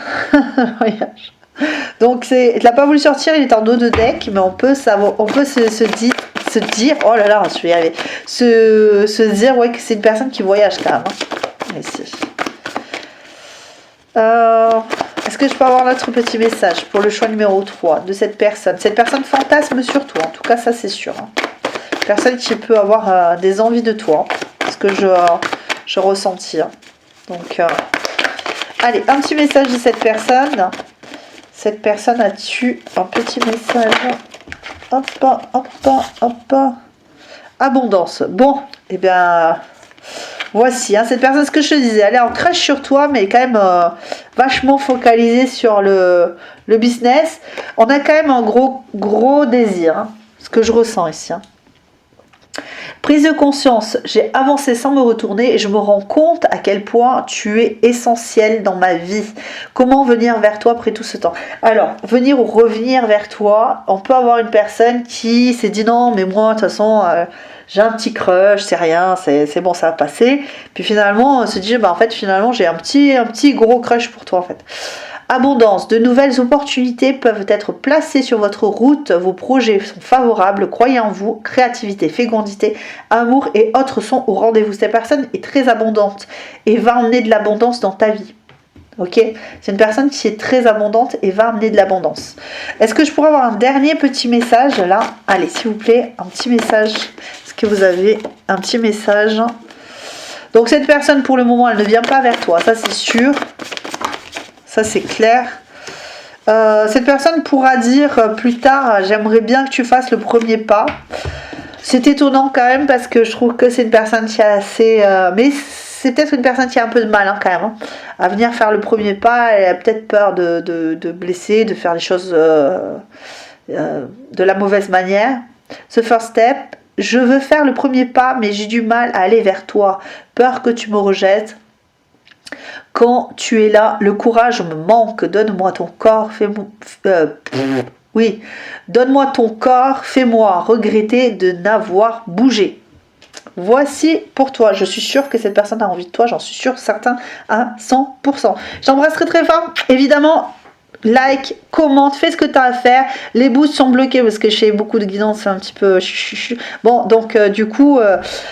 Voyage. Donc, il n'a pas voulu sortir, il est en dos de deck, mais on peut se dire, oh là là, je vais y arriver. Se dire, ouais, que c'est une personne qui voyage, quand même. Hein. Ici. Est-ce que je peux avoir notre petit message pour le choix numéro 3 de cette personne? Cette personne fantasme sur toi, en tout cas, ça c'est sûr. Hein. Personne qui peut avoir des envies de toi. Parce que je ressentis. Hein. Donc, allez, un petit message de cette personne. Cette personne a-tu un petit message? Hop, hop, hop. Abondance. Bon, eh bien, voici. Hein, cette personne, ce que je te disais, elle est en crush sur toi, mais quand même vachement focalisée sur le business. On a quand même un gros désir. Hein, ce que je ressens ici. Hein. Prise de conscience, j'ai avancé sans me retourner et je me rends compte à quel point tu es essentiel dans ma vie. Comment venir vers toi après tout ce temps? Alors, venir ou revenir vers toi, on peut avoir une personne qui s'est dit non, mais moi, de toute façon, j'ai un petit crush, c'est rien, c'est bon, ça va passer. Puis finalement, on se dit, bah en fait, finalement, j'ai un petit gros crush pour toi, en fait. Abondance, de nouvelles opportunités peuvent être placées sur votre route, vos projets sont favorables, croyez en vous, créativité, fécondité, amour et autres sont au rendez-vous. Cette personne est très abondante et va emmener de l'abondance dans ta vie. Ok, c'est une personne qui est très abondante et va amener de l'abondance. Est-ce que je pourrais avoir un dernier petit message là? Allez, s'il vous plaît, un petit message. Est-ce que vous avez un petit message? Donc cette personne pour le moment, elle ne vient pas vers toi, ça c'est sûr. Ça, c'est clair. Cette personne pourra dire plus tard, j'aimerais bien que tu fasses le premier pas. C'est étonnant quand même parce que je trouve que c'est une personne qui est assez... mais c'est peut-être une personne qui a un peu de mal hein, quand même. Hein, à venir faire le premier pas. Elle a peut-être peur de blesser, de faire les choses de la mauvaise manière. Ce first step, je veux faire le premier pas, mais j'ai du mal à aller vers toi. Peur que tu me rejettes. Quand tu es là, le courage me manque. Donne-moi ton corps, donne-moi ton corps, fais-moi regretter de n'avoir bougé. Voici pour toi. Je suis sûre que cette personne a envie de toi. J'en suis sûre, certain à 100%. Je t'embrasse très très fort. Évidemment, like, commente, fais ce que tu as à faire. Les boosts sont bloqués parce que chez beaucoup de guidances, c'est un petit peu... Bon, donc du coup,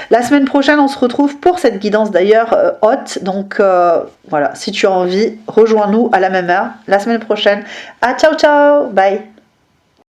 la semaine prochaine, on se retrouve pour cette guidance d'ailleurs haute. Donc voilà, si tu as envie, rejoins-nous à la même heure la semaine prochaine. Ah, ciao, ciao, bye.